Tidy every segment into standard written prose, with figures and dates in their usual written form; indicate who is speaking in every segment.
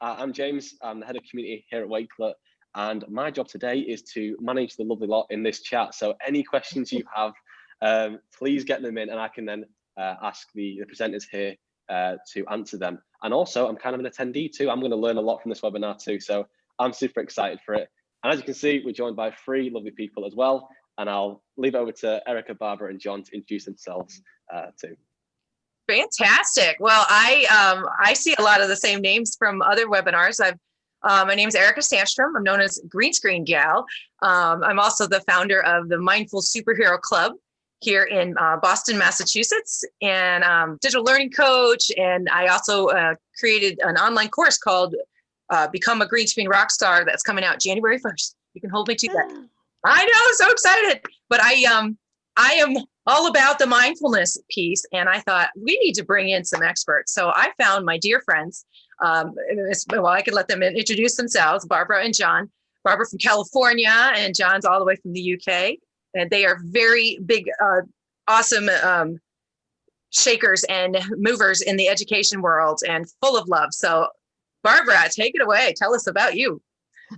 Speaker 1: I'm James. I'm the head of community here at Wakelet, and my job today is to manage the lovely lot in this chat. So any questions you have, please get them in, and I can then ask the presenters here to answer them. And also, I'm kind of an attendee too. I'm going to learn a lot from this webinar too. So I'm super excited for it. And as you can see, we're joined by 3 lovely people as well. And I'll leave it over to Erika, Barbara, and John to introduce themselves too.
Speaker 2: Fantastic. Well, I see a lot of the same names from other webinars. My name is Erika Sandstrom. I'm known as Green Screen Gal. I'm also the founder of the Mindful Superhero Club here in Boston, Massachusetts, and digital learning coach. And I also created an online course called Become a Green Screen Rockstar that's coming out January 1st. You can hold me to that. I know, I'm so excited. But I am all about the mindfulness piece. And I thought we need to bring in some experts. So I found my dear friends. Well, I could let them introduce themselves, Barbara and John. Barbara from California and John's all the way from the UK. And they are very big, awesome shakers and movers in the education world and full of love. So Barbara, take it away. Tell us about you.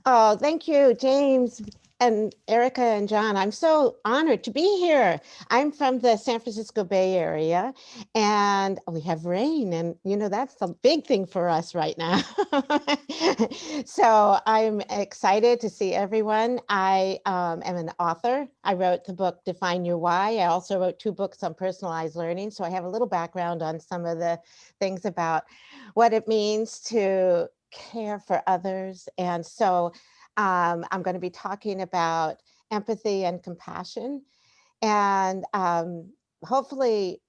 Speaker 3: Oh, thank you, James and Erika and John. I'm so honored to be here. I'm from the San Francisco Bay Area, and we have rain, and that's a big thing for us right now. So I'm excited to see everyone. I am an author. I wrote the book Define Your Why. I also wrote 2 books on personalized learning, so I have a little background on some of the things about what it means to care for others. And so I'm going to be talking about empathy and compassion. And hopefully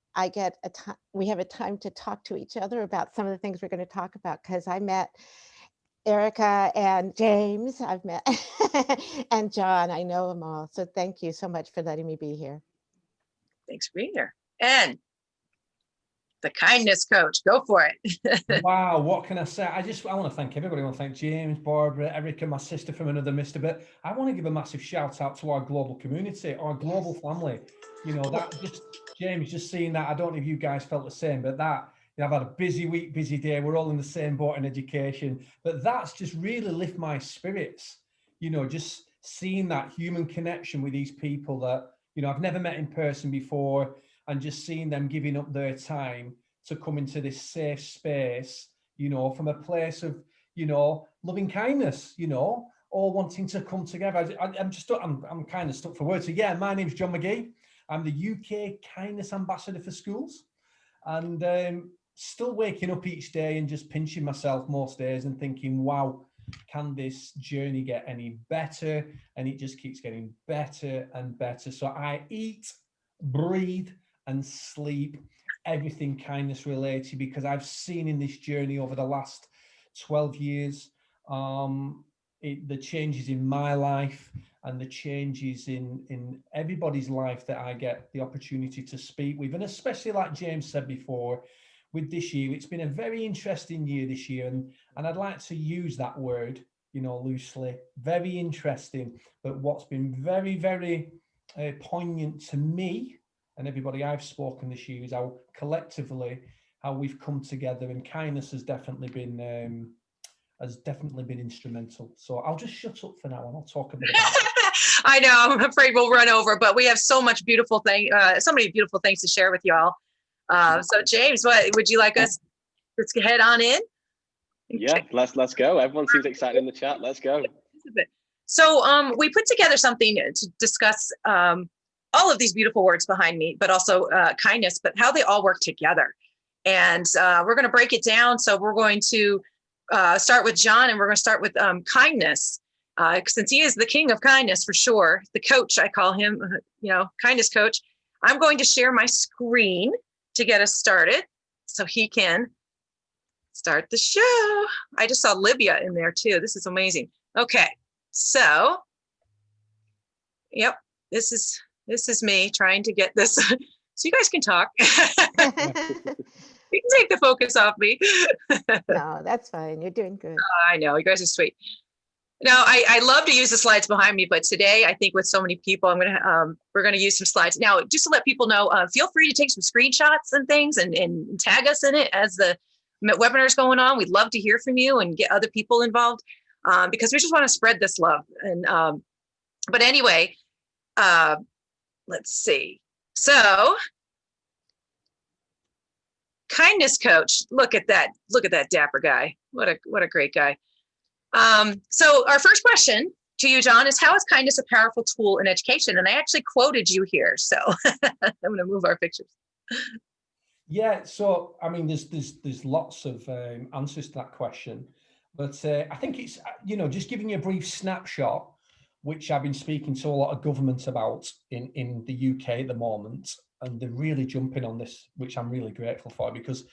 Speaker 3: we have a time to talk to each other about some of the things we're going to talk about, because I met Erika and James, I've met, and John, I know them all. So thank you so much for letting me be here.
Speaker 2: Thanks for being here. And the kindness coach, go for it.
Speaker 4: Wow, what can I say? I want to thank everybody. I want to thank James, Barbara, Erika, my sister from another mister. But I want to give a massive shout out to our global community, our global family. James, just seeing that, I don't know if you guys felt the same, but I've had a busy week, busy day. We're all in the same boat in education, but that's just really lift my spirits. Just seeing that human connection with these people that, I've never met in person before, and just seeing them giving up their time to come into this safe space, from a place of, loving kindness, all wanting to come together. I'm kind of stuck for words. So yeah, my name's John Magee. I'm the UK Kindness Ambassador for Schools, and still waking up each day and just pinching myself most days and thinking, wow, can this journey get any better? And it just keeps getting better and better. So I eat, breathe, and sleep everything kindness related, because I've seen in this journey over the last 12 years the changes in my life and the changes in everybody's life that I get the opportunity to speak with. And especially, like James said before, with this year, it's been a very interesting year this year, and I'd like to use that word loosely, very interesting. But what's been very, very poignant to me and everybody I've spoken this year is how collectively, how we've come together, and kindness has definitely been instrumental. So I'll just shut up for now and I'll talk a bit about it.
Speaker 2: I know, I'm afraid we'll run over, but we have so many beautiful things to share with y'all. So James, what would you like us? Let's head on in.
Speaker 1: Yeah, let's go. Everyone seems excited in the chat. Let's go.
Speaker 2: So we put together something to discuss all of these beautiful words behind me, but also kindness, but how they all work together. And we're going to break it down. So we're going to start with John, and we're going to start with kindness, since he is the king of kindness for sure. The coach, I call him, kindness coach. I'm going to share my screen to get us started so he can start the show. I just saw Libya in there too. This is amazing. Okay, so, yep, this is me trying to get this so you guys can talk. You can take the focus off me.
Speaker 3: No, that's fine. You're doing good.
Speaker 2: I know, you guys are sweet. Now, I love to use the slides behind me, but today I think with so many people, we're gonna use some slides. Now, just to let people know, feel free to take some screenshots and things and tag us in it as the webinars going on. We'd love to hear from you and get other people involved, because we just want to spread this love. And but anyway, let's see. So, kindness coach. Look at that dapper guy. What a great guy. So our first question to you, John, is how is kindness a powerful tool in education? And I actually quoted you here, so I'm going to move our pictures.
Speaker 4: Yeah, so I mean, there's lots of answers to that question, but I think it's, just giving you a brief snapshot, which I've been speaking to a lot of governments about in the UK at the moment, and they're really jumping on this, which I'm really grateful for, because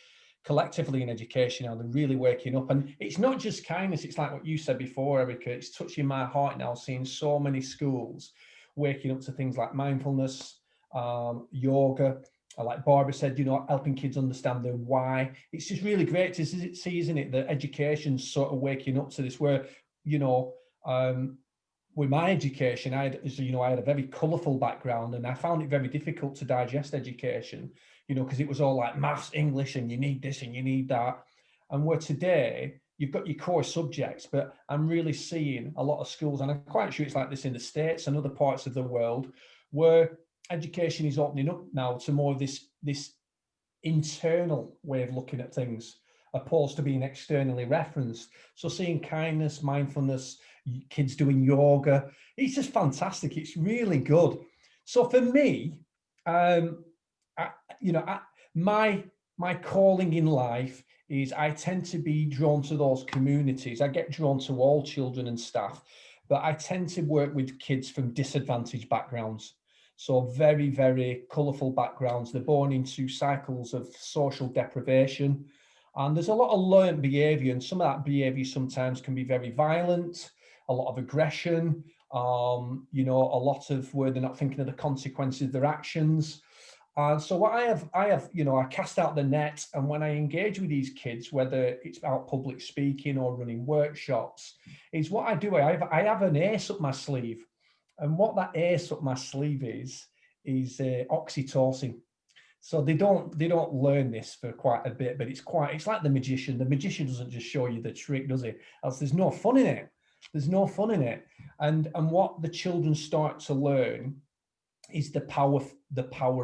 Speaker 4: collectively in education now, they're really waking up. And it's not just kindness, it's like what you said before, Erika, it's touching my heart now, seeing so many schools waking up to things like mindfulness, yoga, like Barbara said, helping kids understand their why. It's just really great to see, isn't it, that education's sort of waking up to this, where, with my education, I had a very colourful background, and I found it very difficult to digest education, because it was all like maths, English, and you need this and you need that. And where today, you've got your core subjects, but I'm really seeing a lot of schools, and I'm quite sure it's like this in the States and other parts of the world, where education is opening up now to more of this internal way of looking at things, opposed to being externally referenced. So seeing kindness, mindfulness, kids doing yoga, it's just fantastic. It's really good. So for me, my calling in life is I tend to be drawn to those communities. I get drawn to all children and staff, but I tend to work with kids from disadvantaged backgrounds. So very, very colourful backgrounds. They're born into cycles of social deprivation. And there's a lot of learned behaviour, and some of that behaviour sometimes can be very violent, a lot of aggression, a lot of where they're not thinking of the consequences of their actions. And so what I cast out the net, and when I engage with these kids, whether it's about public speaking or running workshops, is what I do. I have an ace up my sleeve. And what that ace up my sleeve is oxytocin. So they don't learn this for quite a bit, but it's like the magician. The magician doesn't just show you the trick, does he? Else there's no fun in it. There's no fun in it. And what the children start to learn is the power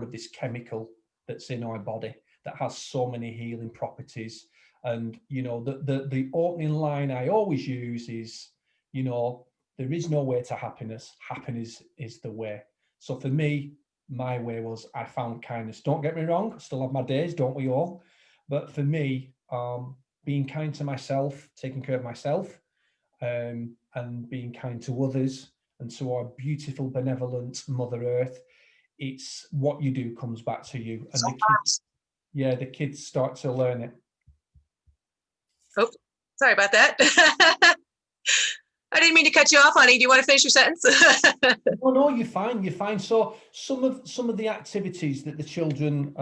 Speaker 4: of this chemical that's in our body that has so many healing properties. And the opening line I always use is, there is no way to happiness. Happiness is the way. So for me, my way was I found kindness. Don't get me wrong, I still have my days, don't we all? But for me, being kind to myself, taking care of myself, and being kind to others, and to our beautiful, benevolent Mother Earth, it's what you do comes back to you. And the kids start to learn it.
Speaker 2: Oh, sorry about that. I didn't mean to cut you off, honey. Do you want to finish your sentence?
Speaker 4: No, you're fine. You're fine. So some of the activities that the children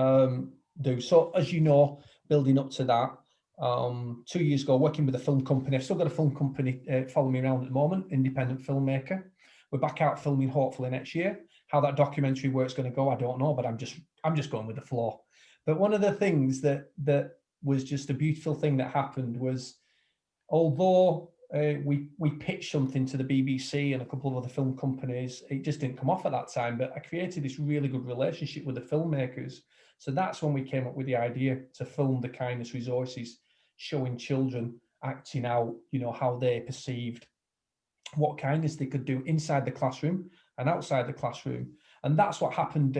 Speaker 4: do. So as you know, building up to that, 2 years ago, working with a film company. I've still got a film company following me around at the moment, independent filmmaker. We're back out filming hopefully next year. How that documentary work's going to go, I don't know, but I'm just going with the flow. But one of the things that was just a beautiful thing that happened was, although we pitched something to the BBC and a couple of other film companies, it just didn't come off at that time. But I created this really good relationship with the filmmakers. So that's when we came up with the idea to film the kindness resources, showing children acting out, how they perceived what kindness they could do inside the classroom and outside the classroom. And that's what happened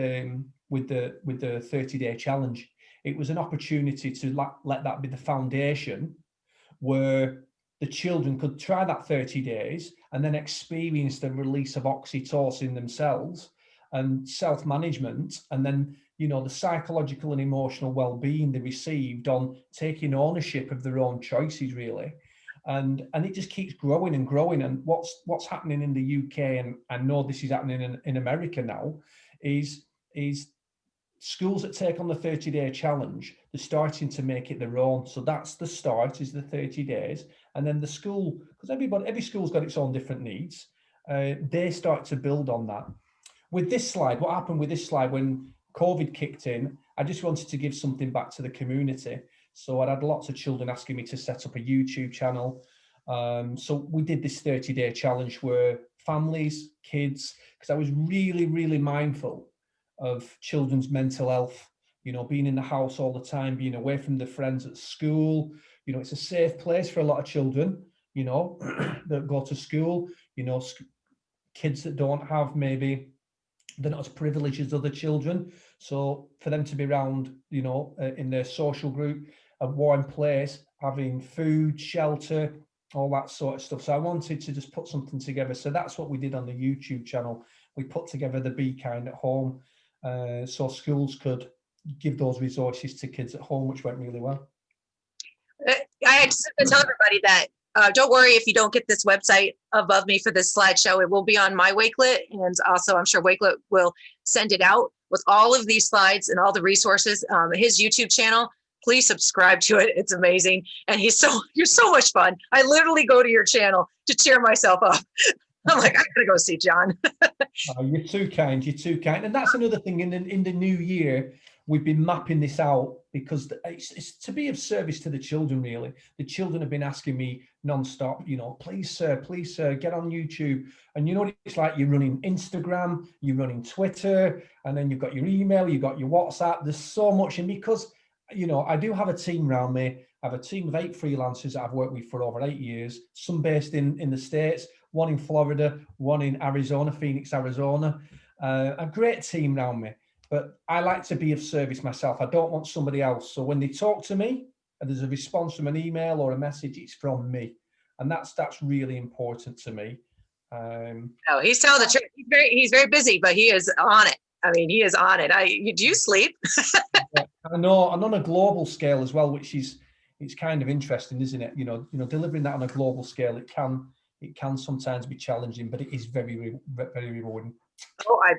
Speaker 4: with the 30-day challenge. It was an opportunity to let that be the foundation where the children could try that 30 days and then experience the release of oxytocin themselves and self-management, and then the psychological and emotional well-being they received on taking ownership of their own choices, really. And it just keeps growing and growing. And what's happening in the UK, and I know this is happening in America now, is schools that take on the 30-day challenge, they're starting to make it their own. So that's the start, is the 30 days. And then the school, because every school's got its own different needs, they start to build on that. With this slide, what happened with this slide when COVID kicked in, I just wanted to give something back to the community. So I'd had lots of children asking me to set up a YouTube channel. So we did this 30-day challenge where families, kids, because I was really, really mindful of children's mental health, you know, being in the house all the time, being away from their friends at school. You know, it's a safe place for a lot of children, you know, that go to school, you know, kids that don't have, maybe they're not as privileged as other children. So for them to be around, you know, in their social group, a warm place, having food, shelter, all that sort of stuff. So I wanted to just put something together. So that's what we did on the YouTube channel. We put together the Be Kind at Home, so schools could give those resources to kids at home, which went really well.
Speaker 2: I had to tell everybody that don't worry if you don't get this website above me for this slideshow. It will be on my Wakelet, and also I'm sure Wakelet will send it out with all of these slides and all the resources. His YouTube channel, please subscribe to it. It's amazing, and you're so much fun. I literally go to your channel to cheer myself up. I'm like, I gotta go see John.
Speaker 4: Oh, you're too kind. You're too kind. And that's another thing in the new year, we've been mapping this out because it's to be of service to the children, really. The children have been asking me nonstop, you know, please, sir, get on YouTube. And you know what it's like? You're running Instagram, you're running Twitter, and then you've got your email, you've got your WhatsApp. There's so much. And because, you know, I do have a team around me. I have a team of 8 freelancers that I've worked with for over 8 years, some based in the States, one in Florida, one in Arizona, Phoenix, Arizona. A great team around me, but I like to be of service myself. I don't want somebody else. So when they talk to me and there's a response from an email or a message, it's from me. And that's really important to me.
Speaker 2: Oh, he's telling the truth. He's very busy, but he is on it. I mean, he is on it. Do you sleep?
Speaker 4: I know, and on a global scale as well, which is, it's kind of interesting, isn't it? You know, delivering that on a global scale, it can sometimes be challenging, but it is very, very rewarding.
Speaker 2: Oh, I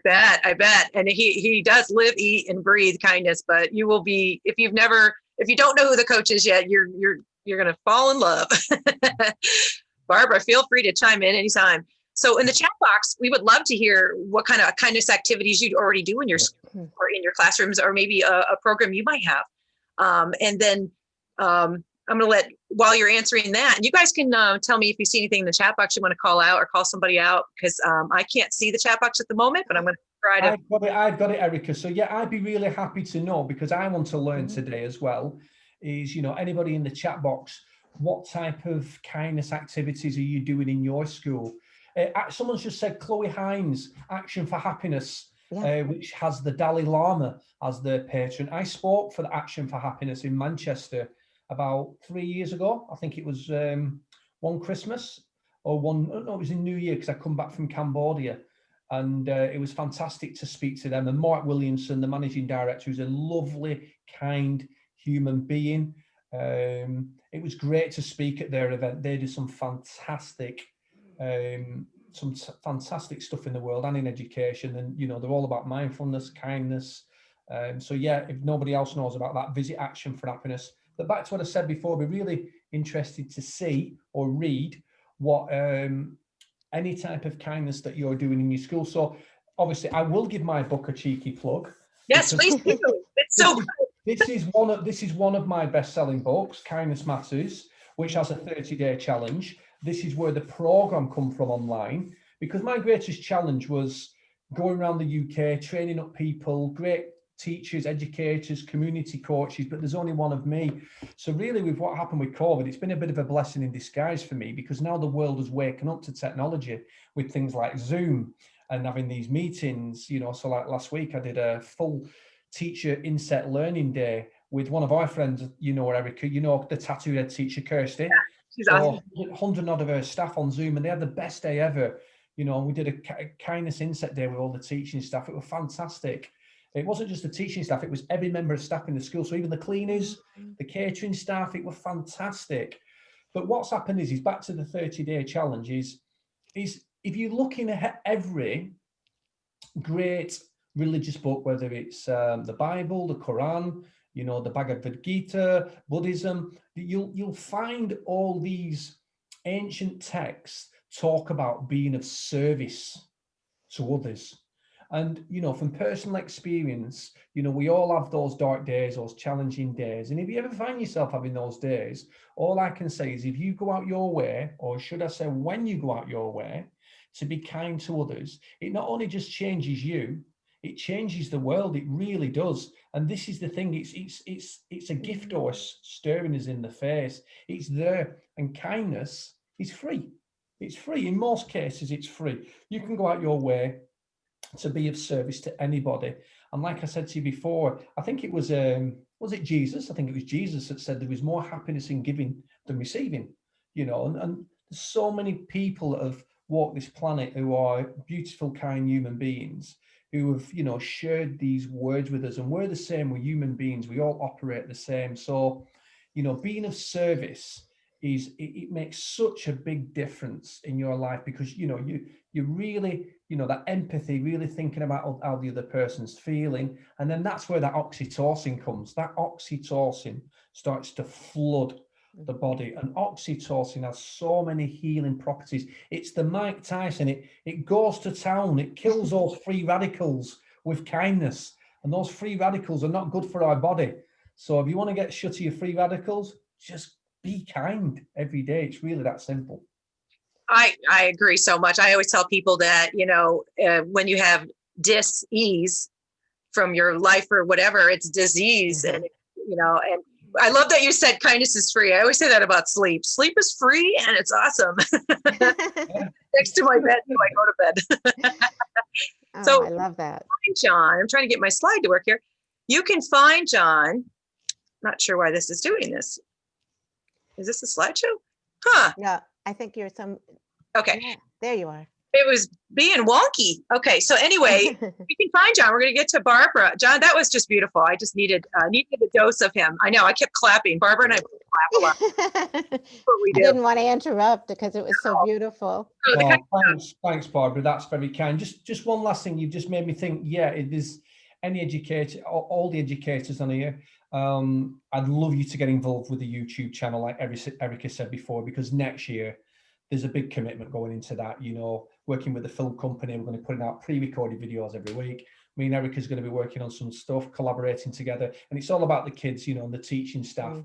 Speaker 2: bet. And he does live, eat, and breathe kindness, but you will be, if you don't know who the coach is yet, you're going to fall in love. Barbara, feel free to chime in anytime. So in the chat box, we would love to hear what kind of kindness activities you already do in your school or in your classrooms, or maybe a program you might have. And then I'm going to while you're answering that, you guys can tell me if you see anything in the chat box you want to call out or call somebody out, because I can't see the chat box at the moment, but I'm going to try to.
Speaker 4: I've got it, Erika. So yeah, I'd be really happy to know, because I want to learn today as well, is, you know, anybody in the chat box, what type of kindness activities are you doing in your school? Someone's just said Chloe Hines, Action for Happiness, which has the Dalai Lama as their patron. I spoke for the Action for Happiness in Manchester about 3 years ago. I think it was one Christmas or it was in New Year, because I come back from Cambodia, and it was fantastic to speak to them. And Mark Williamson, the managing director, who's a lovely, kind human being. It was great to speak at their event. They did some fantastic stuff in the world and in education, and you know, they're all about mindfulness, kindness. So yeah, if nobody else knows about that, visit Action for Happiness. But back to what I said before, we're really interested to see or read what any type of kindness that you're doing in your school. So obviously, I will give my book a cheeky plug.
Speaker 2: Yes, please do. It's so good.
Speaker 4: This is one of my best-selling books, Kindness Matters, which has a 30-day challenge. This is where the program come from online, because my greatest challenge was going around the UK, training up people, great teachers, educators, community coaches, but there's only one of me. So really, with what happened with COVID, it's been a bit of a blessing in disguise for me, because now the world has waken up to technology with things like Zoom and having these meetings, you know. So like last week, I did a full teacher inset learning day with one of our friends, you know, Erika, you know, the tattoo head teacher, Kirsty.
Speaker 2: Yeah, she's awesome.
Speaker 4: 100 odd of her staff on Zoom, and they had the best day ever. You know, we did a kindness inset day with all the teaching staff. It was fantastic. It wasn't just the teaching staff, it was every member of staff in the school. So even the cleaners, the catering staff, it was fantastic. But what's happened is back to the 30-day challenge is if you're looking at every great religious book, whether it's the Bible, the Quran, you know, the Bhagavad Gita, Buddhism, you'll find all these ancient texts talk about being of service to others. And, you know, from personal experience, you know, we all have those dark days, those challenging days. And if you ever find yourself having those days, all I can say is if you go out your way, or should I say when you go out your way, to be kind to others, it not only just changes you, it changes the world. It really does. And this is the thing, it's a gift horse staring us in the face. It's there. And kindness is free. It's free. In most cases, it's free. You can go out your way to be of service to anybody. And like I said to you before, I think it was it Jesus? I think it was Jesus that said there is more happiness in giving than receiving, you know, and there's so many people that have walked this planet who are beautiful, kind human beings who have, you know, shared these words with us, and we're the same, we're human beings, we all operate the same. So, you know, being of service it makes such a big difference in your life, because, you know, you really, you know, that empathy, really thinking about how the other person's feeling. And then that's where that oxytocin comes. That oxytocin starts to flood the body. And oxytocin has so many healing properties. It's the Mike Tyson. It goes to town. It kills those free radicals with kindness. And those free radicals are not good for our body. So if you want to get shut of your free radicals, just be kind every day. It's really that simple.
Speaker 2: I agree so much. I always tell people that, you know, when you have dis-ease from your life or whatever, it's disease. And, you know, and I love that you said kindness is free. I always say that about sleep. Sleep is free and it's awesome. Next to my bed, so I go to bed. So
Speaker 3: I love that.
Speaker 2: John, I'm trying to get my slide to work here. You can find John. Not sure why this is doing this. Is this a slideshow? Huh.
Speaker 3: No, I think you're
Speaker 2: Okay.
Speaker 3: Yeah, there you are.
Speaker 2: It was being wonky. Okay. So anyway, you can find John. We're going to get to Barbara. John, that was just beautiful. I just needed a dose of him. I know. I kept clapping. Barbara and I clap a lot. That's what we do.
Speaker 3: I didn't want to interrupt because it was so beautiful.
Speaker 4: Thanks, Barbara. That's very kind. Just one last thing. You've just made me think. Yeah, it is any educator, all the educators on here. I'd love you to get involved with the YouTube channel, like Erika said before, because next year there's a big commitment going into that. You know, working with the film company, we're going to put out pre-recorded videos every week. Me and Erika's going to be working on some stuff, collaborating together, and it's all about the kids, you know, and the teaching staff.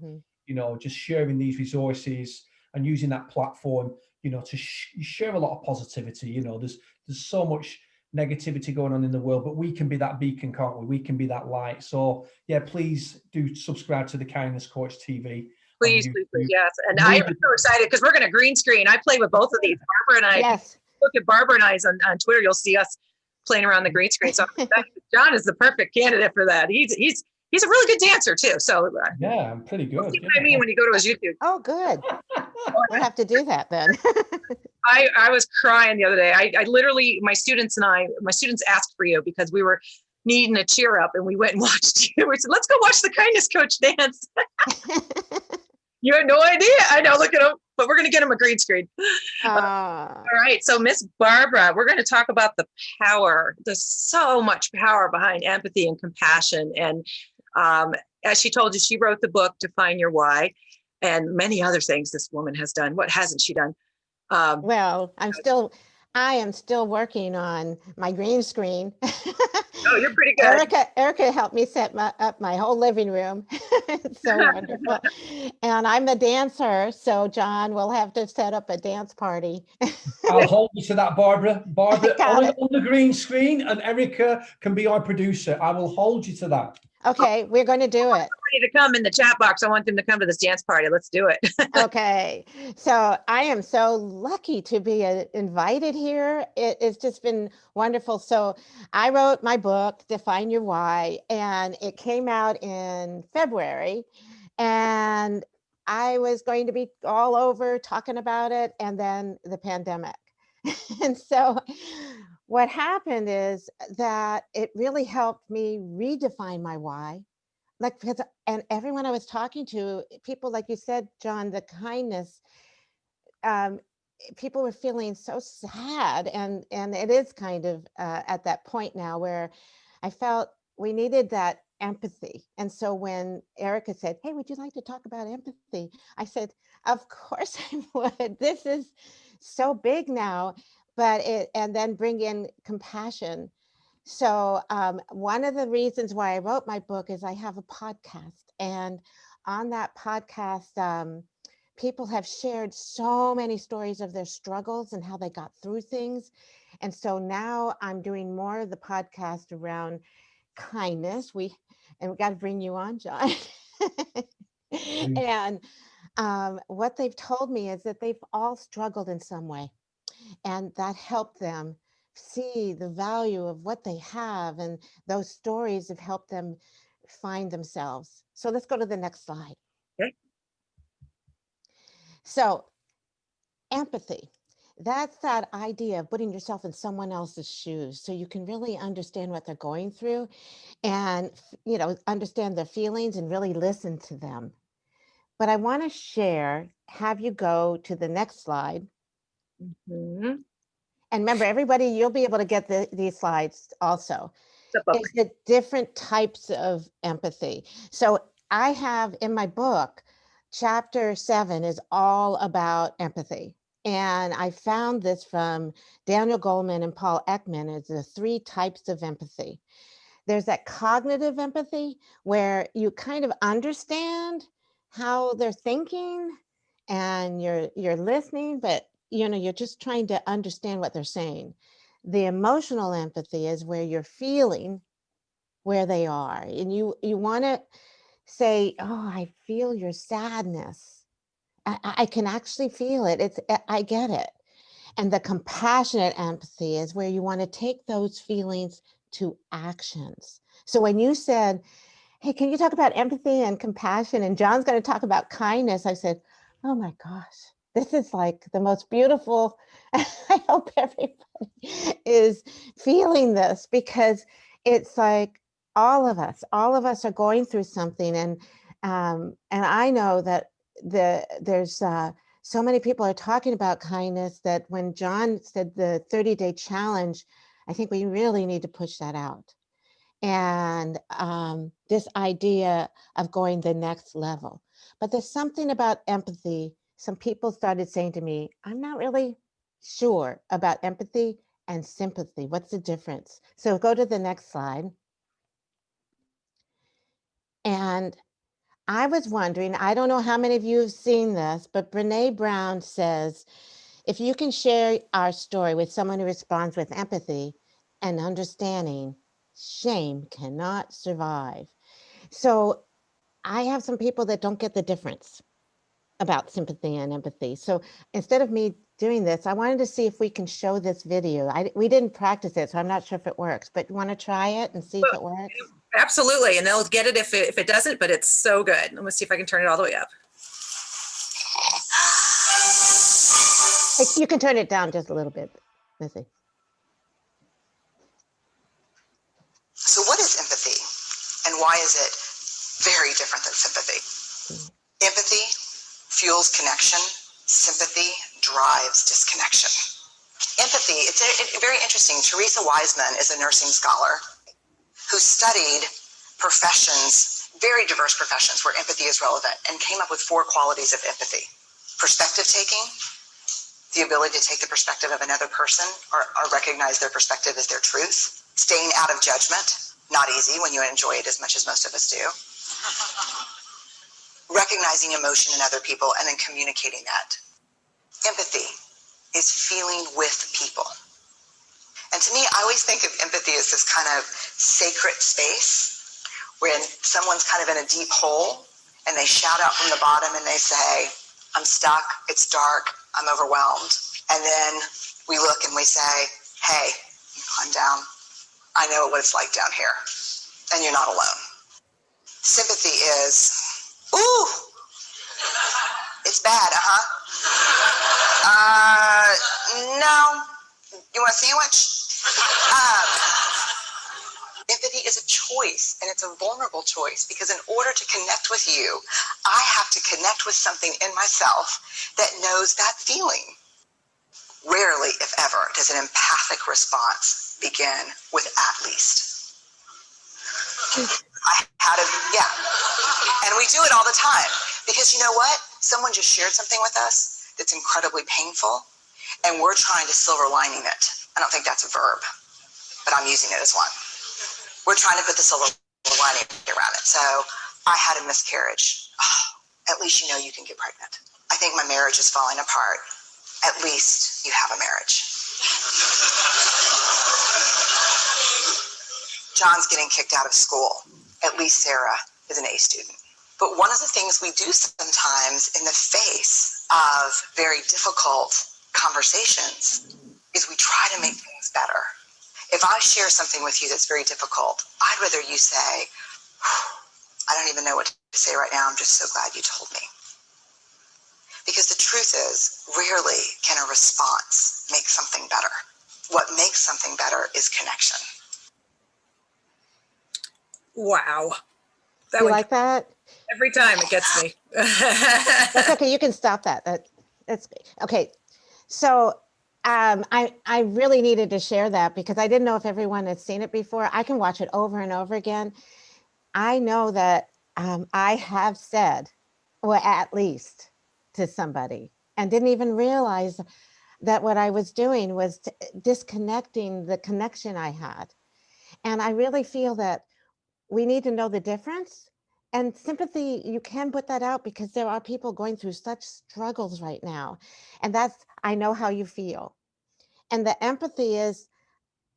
Speaker 4: You know, just sharing these resources and using that platform, you know, to share a lot of positivity. You know, there's so much negativity going on in the world, but we can be that beacon, can't we? We can be that light. So yeah, please do subscribe to the Kindness Coach TV.
Speaker 2: Please, yes. And I am so excited because we're going to green screen. I play with both of these. Barbara and I, look at Barbara and I's on Twitter, you'll see us playing around the green screen. So John is the perfect candidate for that. He's a really good dancer too. So
Speaker 4: yeah, I'm pretty good.
Speaker 2: See what I mean when you go to his YouTube.
Speaker 3: Oh, good. We'll have to do that then.
Speaker 2: I was crying the other day. I literally, my students asked for you because we were needing a cheer up, and we went and watched you. We said, let's go watch the Kindness Coach dance. You had no idea. I know, look at him, but we're going to get him a green screen. All right. So Miss Barbara, we're going to talk about the power. There's so much power behind empathy and compassion. And as she told you, she wrote the book, Define Your Why, and many other things this woman has done. What hasn't she done?
Speaker 3: Well, I am still working on my green screen.
Speaker 2: Oh, you're pretty good.
Speaker 3: Erika helped me set up my whole living room. It's so wonderful. And I'm a dancer, so John will have to set up a dance party.
Speaker 4: I'll hold you to that, Barbara. Barbara, on the green screen, and Erika can be our producer. I will hold you to that.
Speaker 3: Okay, we're going to do it.
Speaker 2: To come in the chat box. I want them to come to this dance party. Let's do it.
Speaker 3: Okay. So I am so lucky to be invited here. It's just been wonderful. So I wrote my book, Define Your Why, and it came out in February. And I was going to be all over talking about it, and then the pandemic. And so what happened is that it really helped me redefine my why. Like, because, and everyone I was talking to, people, like you said, John, the kindness, people were feeling so sad. And it is kind of at that point now where I felt we needed that empathy. And so when Erika said, hey, would you like to talk about empathy? I said, of course I would. This is so big now, and then bring in compassion. So one of the reasons why I wrote my book is I have a podcast, and on that podcast, people have shared so many stories of their struggles and how they got through things. And so now I'm doing more of the podcast around kindness. We got to bring you on, John. And what they've told me is that they've all struggled in some way, and that helped them see the value of what they have, and those stories have helped them find themselves. So let's go to the next slide.
Speaker 2: Okay.
Speaker 3: So empathy, that's that idea of putting yourself in someone else's shoes so you can really understand what they're going through, and understand their feelings and really listen to them. But I want to have you go to the next slide.
Speaker 2: Mm-hmm.
Speaker 3: And remember, everybody, you'll be able to get these slides also. It's the different types of empathy. So I have in my book, chapter 7 is all about empathy. And I found this from Daniel Goleman and Paul Ekman as the 3 types of empathy. There's that cognitive empathy where you kind of understand how they're thinking and you're listening, but you're just trying to understand what they're saying. The emotional empathy is where you're feeling where they are, and you want to say, oh, I feel your sadness. I can actually feel it. I get it. And the compassionate empathy is where you want to take those feelings to actions. So when you said, hey, can you talk about empathy and compassion? And John's going to talk about kindness. I said, oh my gosh, this is like the most beautiful. I hope everybody is feeling this, because it's like all of us are going through something. And I know that there's so many people are talking about kindness that when John said the 30-day challenge, I think we really need to push that out. And this idea of going the next level. But there's something about empathy. Some people started saying to me, I'm not really sure about empathy and sympathy. What's the difference? So go to the next slide. And I was wondering, I don't know how many of you have seen this, but Brene Brown says, if you can share our story with someone who responds with empathy and understanding, shame cannot survive. So I have some people that don't get the difference about sympathy and empathy. So instead of me doing this, I wanted to see if we can show this video. We didn't practice it, so I'm not sure if it works, but you want to try it and see if it works?
Speaker 2: Absolutely, and they'll get it if it doesn't, but it's so good. Let me see if I can turn it all the way up.
Speaker 3: You can turn it down just a little bit, Missy.
Speaker 5: So what is empathy, and why is it very different than sympathy? Empathy fuels connection. Sympathy drives disconnection. Empathy, it's very interesting. Teresa Wiseman is a nursing scholar who studied professions, very diverse professions where empathy is relevant, and came up with 4 qualities of empathy. Perspective taking, the ability to take the perspective of another person or recognize their perspective as their truth. Staying out of judgment, not easy when you enjoy it as much as most of us do. Recognizing emotion in other people and then communicating that. Empathy is feeling with people. And to me, I always think of empathy as this kind of sacred space when someone's kind of in a deep hole and they shout out from the bottom and they say, I'm stuck, it's dark, I'm overwhelmed. And then we look and we say, hey, I'm down. I know what it's like down here, and you're not alone. Sympathy is, ooh, it's bad, no, you want a sandwich? Empathy is a choice, and it's a vulnerable choice, because in order to connect with you, I have to connect with something in myself that knows that feeling. Rarely, if ever, does an empathic response begin with at least. And we do it all the time, because you know what? Someone just shared something with us that's incredibly painful, and we're trying to silver lining it. I don't think that's a verb. but I'm using it as one. We're trying to put the silver lining around it. So I had a miscarriage. Oh, at least you know you can get pregnant. I think my marriage is falling apart. At least you have a marriage. John's getting kicked out of school. At least Sarah is an A student. But one of the things we do sometimes in the face of very difficult conversations is we try to make things better. If I share something with you that's very difficult, I'd rather you say, I don't even know what to say right now. I'm just so glad you told me. Because the truth is, rarely can a response make something better. What makes something better is connection.
Speaker 2: Wow.
Speaker 3: You like that?
Speaker 2: Every time it gets me.
Speaker 3: That's okay. You can stop that. That's okay. So I really needed to share that because I didn't know if everyone had seen it before. I can watch it over and over again. I know that I have said, well, at least to somebody, and didn't even realize that what I was doing was disconnecting the connection I had. And I really feel that we need to know the difference. And sympathy, you can put that out because there are people going through such struggles right now. And that's, I know how you feel. And the empathy is,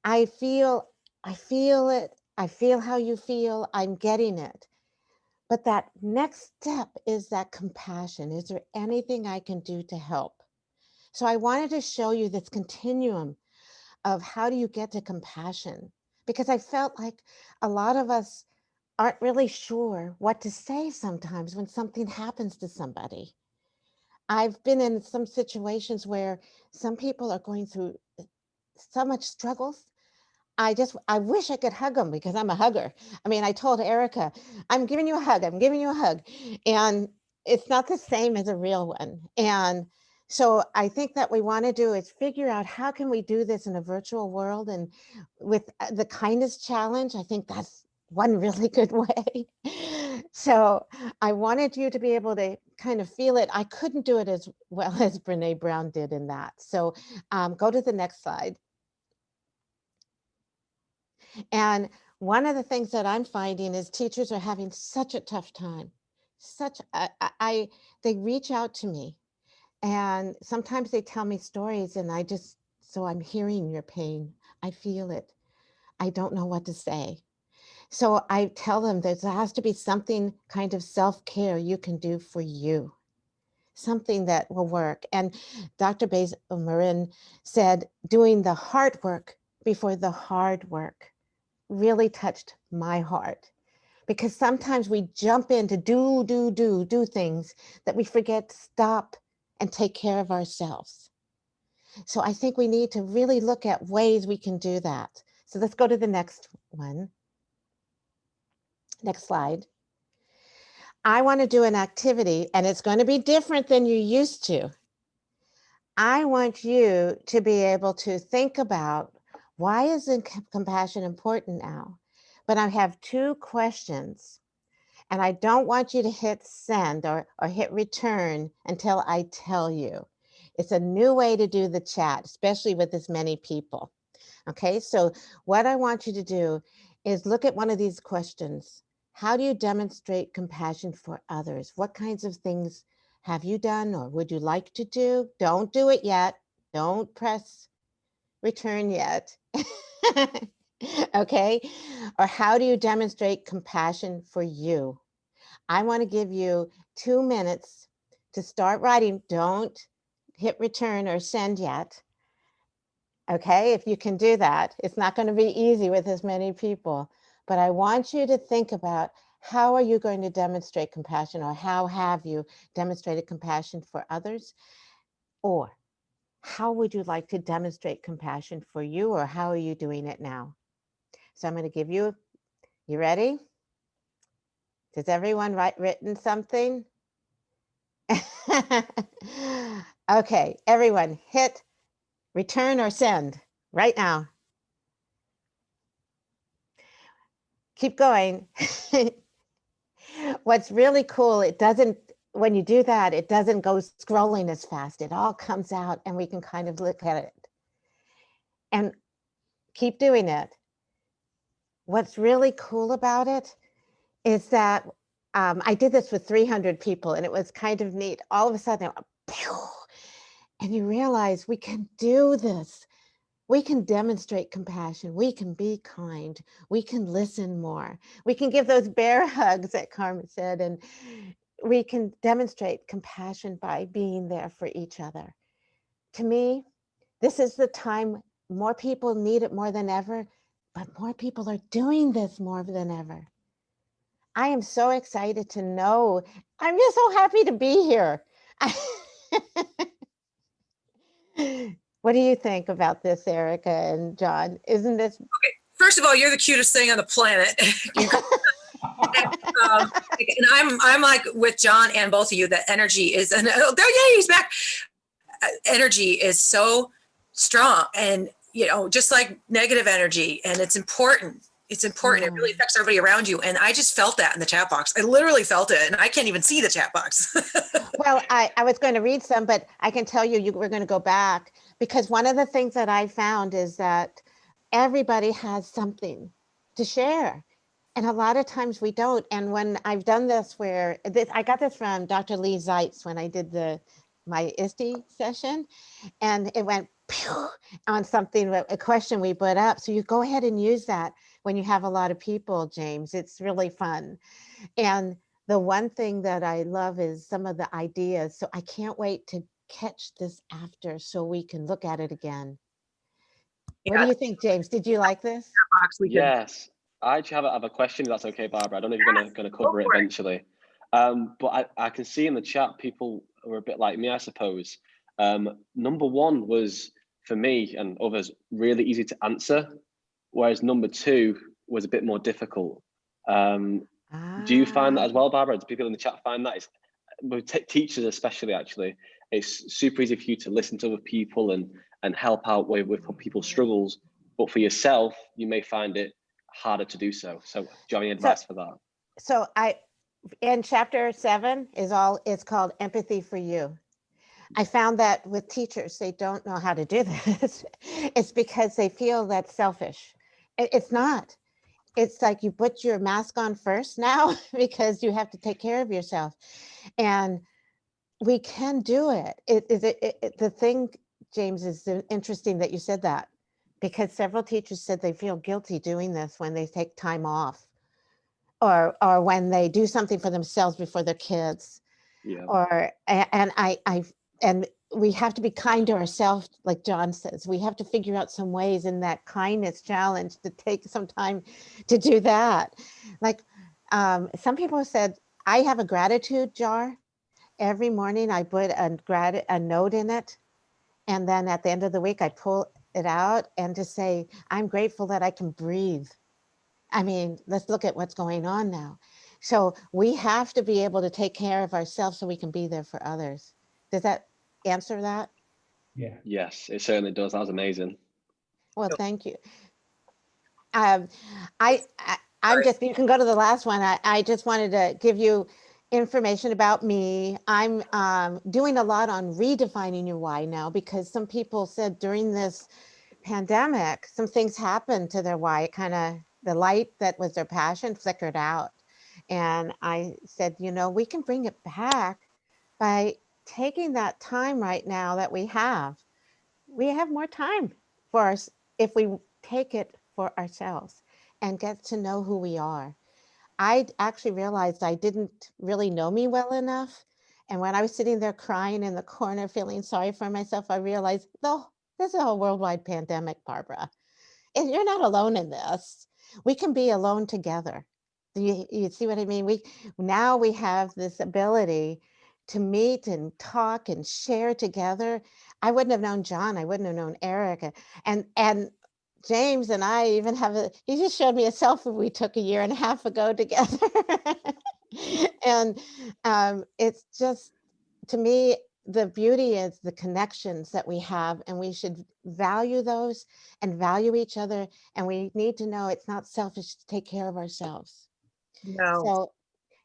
Speaker 3: I feel it. I feel how you feel. I'm getting it. But that next step is that compassion. Is there anything I can do to help? So I wanted to show you this continuum of how do you get to compassion? Because I felt like a lot of us aren't really sure what to say sometimes when something happens to somebody. I've been in some situations where some people are going through so much struggles. I wish I could hug them because I'm a hugger. I mean, I told Erika, I'm giving you a hug. I'm giving you a hug. And it's not the same as a real one. And so I think that we want to do is figure out how can we do this in a virtual world, and with the kindness challenge, I think that's one really good way. So I wanted you to be able to kind of feel it. I couldn't do it as well as Brene Brown did in that. So go to the next slide. And one of the things that I'm finding is teachers are having such a tough time. They reach out to me, and sometimes they tell me stories, and so I'm hearing your pain. I feel it. I don't know what to say. So I tell them there has to be something kind of self-care you can do for you, something that will work. And Dr. Marin said, doing the hard work before the hard work really touched my heart, because sometimes we jump in to do things that we forget to stop and take care of ourselves. So I think we need to really look at ways we can do that. So let's go to the next one. Next slide. I want to do an activity, and it's going to be different than you used to. I want you to be able to think about, why is compassion important now? But I have two questions, and I don't want you to hit send or hit return until I tell you. It's a new way to do the chat, especially with this many people. Okay, so what I want you to do is look at one of these questions. How do you demonstrate compassion for others? What kinds of things have you done or would you like to do? Don't do it yet. Don't press return yet. Okay, or how do you demonstrate compassion for you? I want to give you 2 minutes to start writing. Don't hit return or send yet. Okay, if you can do that. It's not going to be easy with as many people, but I want you to think about, how are you going to demonstrate compassion, or how have you demonstrated compassion for others? Or how would you like to demonstrate compassion for you, or how are you doing it now? So I'm going to give you ready? Has everyone written something? Okay, everyone hit return or send right now. Keep going. What's really cool, when you do that, it doesn't go scrolling as fast. It all comes out and we can kind of look at it. And keep doing it. what's really cool about it is that I did this with 300 people, and it was kind of neat. All of a sudden, it went, pew, and you realize we can do this. We can demonstrate compassion. We can be kind. We can listen more. We can give those bear hugs that Carmen said, and we can demonstrate compassion by being there for each other. To me, this is the time more people need it more than ever, but more people are doing this more than ever. I am so excited to know. I'm just so happy to be here. What do you think about this, Erika and John? Isn't this?
Speaker 2: Okay. First of all, you're the cutest thing on the planet. and I'm like with John and both of you, that energy is, and oh, yeah, he's back. Energy is so strong, and just like negative energy, and it's important. It's important. It really affects everybody around you. And I just felt that in the chat box. I literally felt it, and I can't even see the chat box.
Speaker 3: Well, I was going to read some, but I can tell you we're going to go back, because one of the things that I found is that everybody has something to share. And a lot of times we don't. And when I've done this, I got this from Dr. Lee Zeitz when I did my ISTE session, and it went pew, on something, a question we put up. So you go ahead and use that when you have a lot of people, James. It's really fun. And the one thing that I love is some of the ideas. So I can't wait to catch this after so we can look at it again. Yeah. What do you think, James? Did you like this?
Speaker 1: Yes. I actually have a question, if that's okay, Barbara. I don't know if you're going to cover it eventually. But I can see in the chat people were a bit like me, I suppose. Number one was, for me and others, really easy to answer, whereas number two was a bit more difficult. Do you find that as well, Barbara? Do people in the chat find that? With teachers especially, actually, it's super easy for you to listen to other people and help out with people's struggles. But for yourself, you may find it harder to do so. So do you have any advice for that?
Speaker 3: So in chapter 7 it's called Empathy for You. I found that with teachers, they don't know how to do this. It's because they feel that's selfish. It's not. It's like you put your mask on first now because you have to take care of yourself. And we can do it. The thing, James, is interesting that you said that, because several teachers said they feel guilty doing this when they take time off, or when they do something for themselves before their kids. Yeah. And we have to be kind to ourselves, like John says. We have to figure out some ways in that kindness challenge to take some time to do that. Like some people said, I have a gratitude jar. Every morning I put a note in it. And then at the end of the week, I pull it out and just say, I'm grateful that I can breathe. I mean, let's look at what's going on now. So we have to be able to take care of ourselves so we can be there for others. Does that answer that?
Speaker 4: Yeah.
Speaker 1: Yes, it certainly does. That was amazing.
Speaker 3: Well, thank you. I'm just, you can go to the last one. I just wanted to give you information about me. I'm doing a lot on redefining your why now, because some people said during this pandemic, some things happened to their why. It kind of, the light that was their passion flickered out. And I said, we can bring it back by taking that time right now that we have. We have more time for us if we take it for ourselves and get to know who we are. I actually realized I didn't really know me well enough. And when I was sitting there crying in the corner, feeling sorry for myself, I realized, no, this is a worldwide pandemic, Barbara. And you're not alone in this. We can be alone together. You see what I mean? Now we have this ability to meet and talk and share together. I wouldn't have known John. I wouldn't have known Erika. And James and I even he just showed me a selfie we took 1.5 years ago together. And it's just, to me, the beauty is the connections that we have, and we should value those and value each other. And we need to know it's not selfish to take care of ourselves.
Speaker 2: No.
Speaker 3: So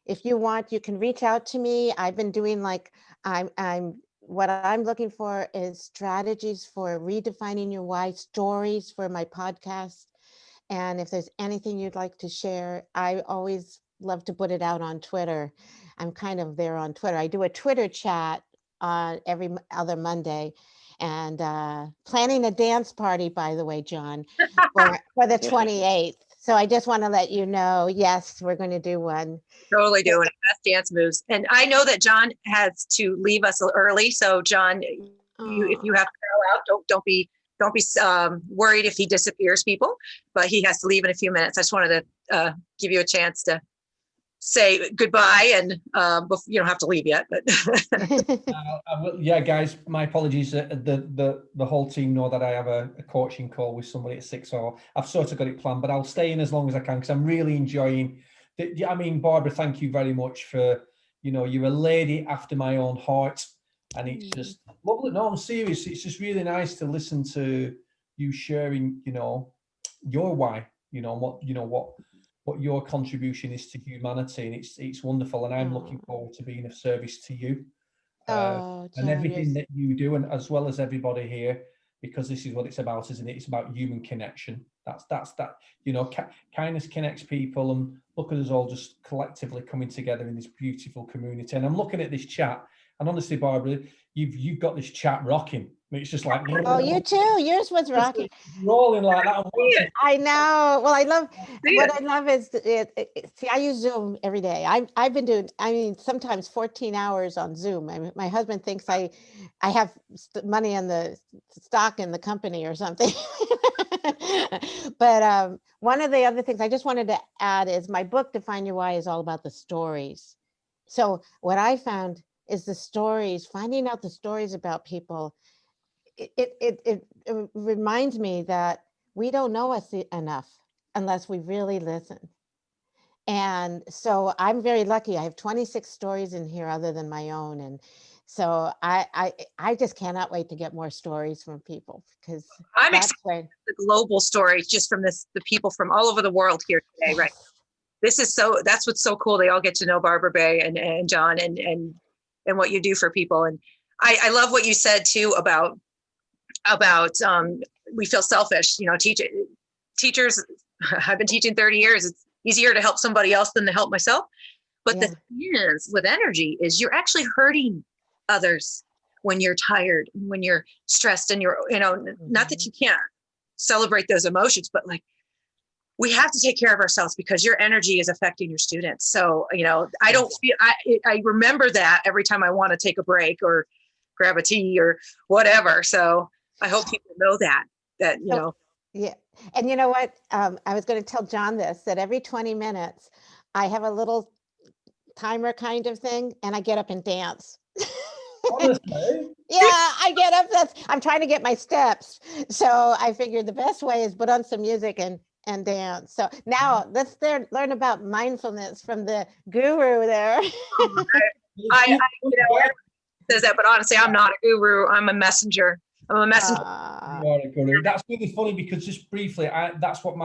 Speaker 3: if you want, you can reach out to me. I've been doing what I'm looking for is strategies for redefining your why, stories for my podcast. And if there's anything you'd like to share, I always love to put it out on Twitter. I'm kind of there on Twitter. I do a Twitter chat every other Monday, and planning a dance party, by the way, John, for the 28th. So I just want to let you know, yes, we're going to do one.
Speaker 2: Totally doing it. Best dance moves. And I know that John has to leave us early. So John, if you have to go out, don't be worried if he disappears, people, but he has to leave in a few minutes. I just wanted to give you a chance to say goodbye, and you don't have to leave yet, but
Speaker 4: yeah, guys, my apologies. The whole team know that I have a coaching call with somebody at 6, so I've sort of got it planned, but I'll stay in as long as I can because I'm really enjoying I mean, Barbara, thank you very much for, you're a lady after my own heart, and it's just lovely. No, I'm serious. It's just really nice to listen to you sharing, your why, what your contribution is to humanity, and it's wonderful, and I'm looking forward to being of service to you
Speaker 3: John,
Speaker 4: and everything that you do, and as well as everybody here, because this is what it's about, isn't it? It's about human connection. That's that, kindness connects people, and look at us all just collectively coming together in this beautiful community. And I'm looking at this chat, and honestly, Barbara, you've got this chat rocking. It's just like,
Speaker 3: oh, you too. Yours was rocking,
Speaker 4: rolling like that.
Speaker 3: I know. Well, I love is see, I use Zoom every day. I've been doing, sometimes 14 hours on Zoom. My husband thinks I have money on the stock in the company or something. But one of the other things I just wanted to add is my book, Define Your Why, is all about the stories. So what I found is the stories, finding out the stories about people. It reminds me that we don't know us enough unless we really listen. And so I'm very lucky. I have 26 stories in here other than my own. And so I just cannot wait to get more stories from people, because
Speaker 2: I'm excited the global stories just from the people from all over the world here today, right? That's what's so cool. They all get to know Barbara Bray and John and what you do for people. And I love what you said too about we feel selfish, teachers. I've been teaching 30 years. It's easier to help somebody else than to help myself. But the thing is, with energy, is you're actually hurting others when you're tired, when you're stressed, and you're, not that you can't celebrate those emotions, but like, we have to take care of ourselves because your energy is affecting your students. So, I don't feel, I remember that every time I want to take a break or grab a tea or whatever. So I hope people know that.
Speaker 3: Yeah. And you know what? I was going to tell John this, that every 20 minutes, I have a little timer kind of thing, and I get up and dance.
Speaker 4: Honestly?
Speaker 3: Yeah, I get up. I'm trying to get my steps. So I figured the best way is put on some music and dance. So now let's learn about mindfulness from the guru there.
Speaker 2: I says that, but honestly, I'm not a guru. I'm a messenger. I'm a messenger.
Speaker 4: You are a guru. That's really funny because just briefly, that's what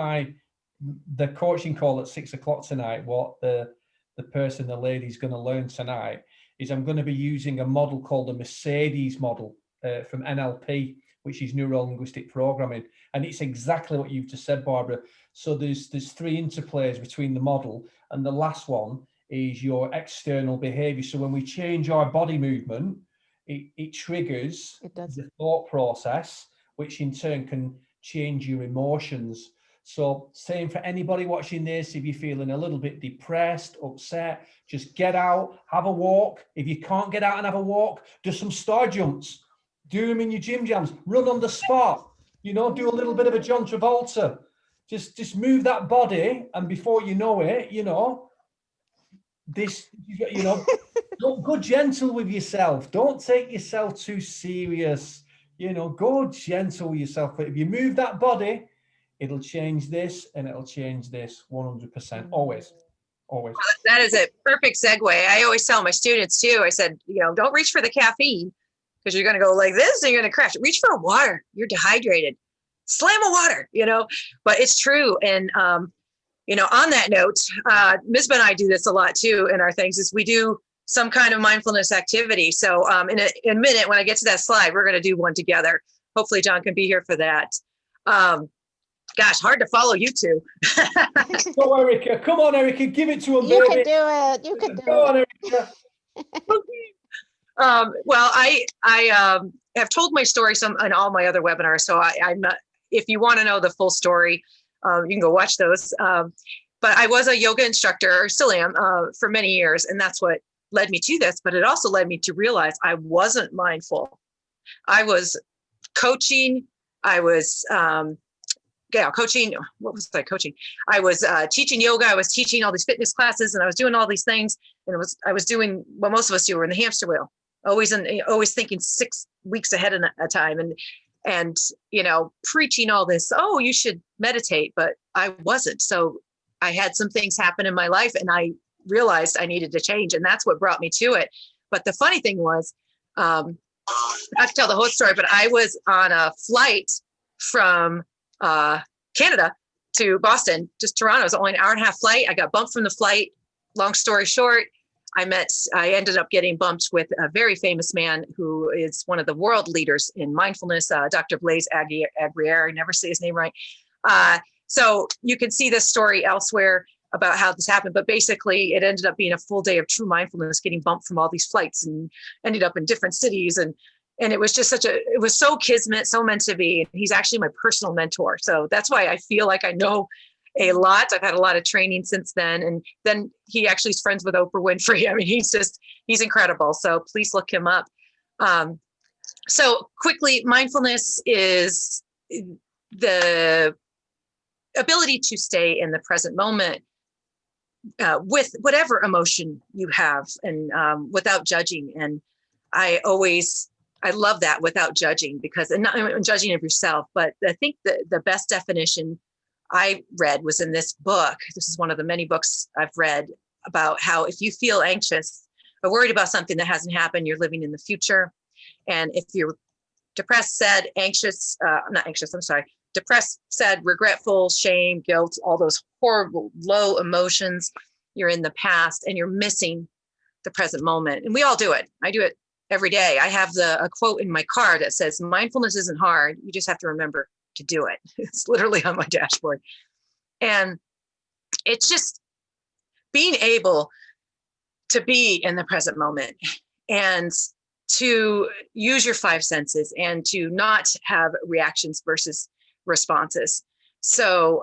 Speaker 4: the coaching call at 6 o'clock tonight. What the lady's going to learn tonight is I'm going to be using a model called the Mercedes model from NLP, which is neuro linguistic programming, and it's exactly what you've just said, Barbara. So there's 3 interplays between the model, and the last one is your external behavior. So when we change our body movement, it triggers the thought process, which in turn can change your emotions. So same for anybody watching this, if you're feeling a little bit depressed, upset, just get out, have a walk. If you can't get out and have a walk, do some star jumps, do them in your gym jams, run on the spot, do a little bit of a John Travolta, just move that body. And before you know it, don't go gentle with yourself. Don't take yourself too serious. Go gentle with yourself. But if you move that body, it'll change this and it'll change this 100%. Always.
Speaker 2: That is a perfect segue. I always tell my students too, I said, don't reach for the caffeine because you're going to go like this and you're going to crash. Reach for water. You're dehydrated. Slam a water, but it's true. And, on that note, Misbah and I do this a lot too in our things, is we do some kind of mindfulness activity. So in a minute, when I get to that slide, we're going to do one together. Hopefully John can be here for that. Gosh, hard to follow you two.
Speaker 4: Go, Erika. Come on, Erika. Give it to him,
Speaker 3: You
Speaker 4: baby.
Speaker 3: can do it. You can do
Speaker 4: Go on,
Speaker 3: it.
Speaker 4: Erika.
Speaker 2: Well, I have told my story in all my other webinars. So I'm not, if you want to know the full story, you can go watch those. But I was a yoga instructor, or still am, for many years. And that's what led me to this. But it also led me to realize I wasn't mindful. I was coaching. I was coaching. What was I coaching? I was teaching yoga. I was teaching all these fitness classes, and I was doing all these things. And I was doing what most of us do. We're in the hamster wheel, always thinking 6 weeks ahead of a time, and preaching all this. Oh, you should meditate, but I wasn't. So I had some things happen in my life, and I realized I needed to change, and that's what brought me to it. But the funny thing was, not to tell the whole story, but I was on a flight from Canada to Boston, just Toronto. It was only an hour and a half flight. I got bumped from the flight. Long story short, I ended up getting bumped with a very famous man who is one of the world leaders in mindfulness, Dr. Blaise Agrier. I never say his name right. So you can see this story elsewhere about how this happened, but basically it ended up being a full day of true mindfulness, getting bumped from all these flights, and ended up in different cities. And it was just it was so kismet, so meant to be. And he's actually my personal mentor. So that's why I feel like I know a lot. I've had a lot of training since then. And then he actually is friends with Oprah Winfrey. I mean, he's incredible. So please look him up. So quickly, mindfulness is the ability to stay in the present moment with whatever emotion you have, and without judging. And I love that, without judging, because, and not judging of yourself, but I think the best definition I read was in this book. This is one of the many books I've read about how if you feel anxious or worried about something that hasn't happened, you're living in the future. And if you're depressed, sad, anxious, depressed, sad, regretful, shame, guilt, all those horrible low emotions, you're in the past and you're missing the present moment. And we all do it. I do it every day. I have a quote in my car that says, mindfulness isn't hard. You just have to remember to do it. It's literally on my dashboard. And it's just being able to be in the present moment and to use your 5 senses and to not have reactions versus responses. So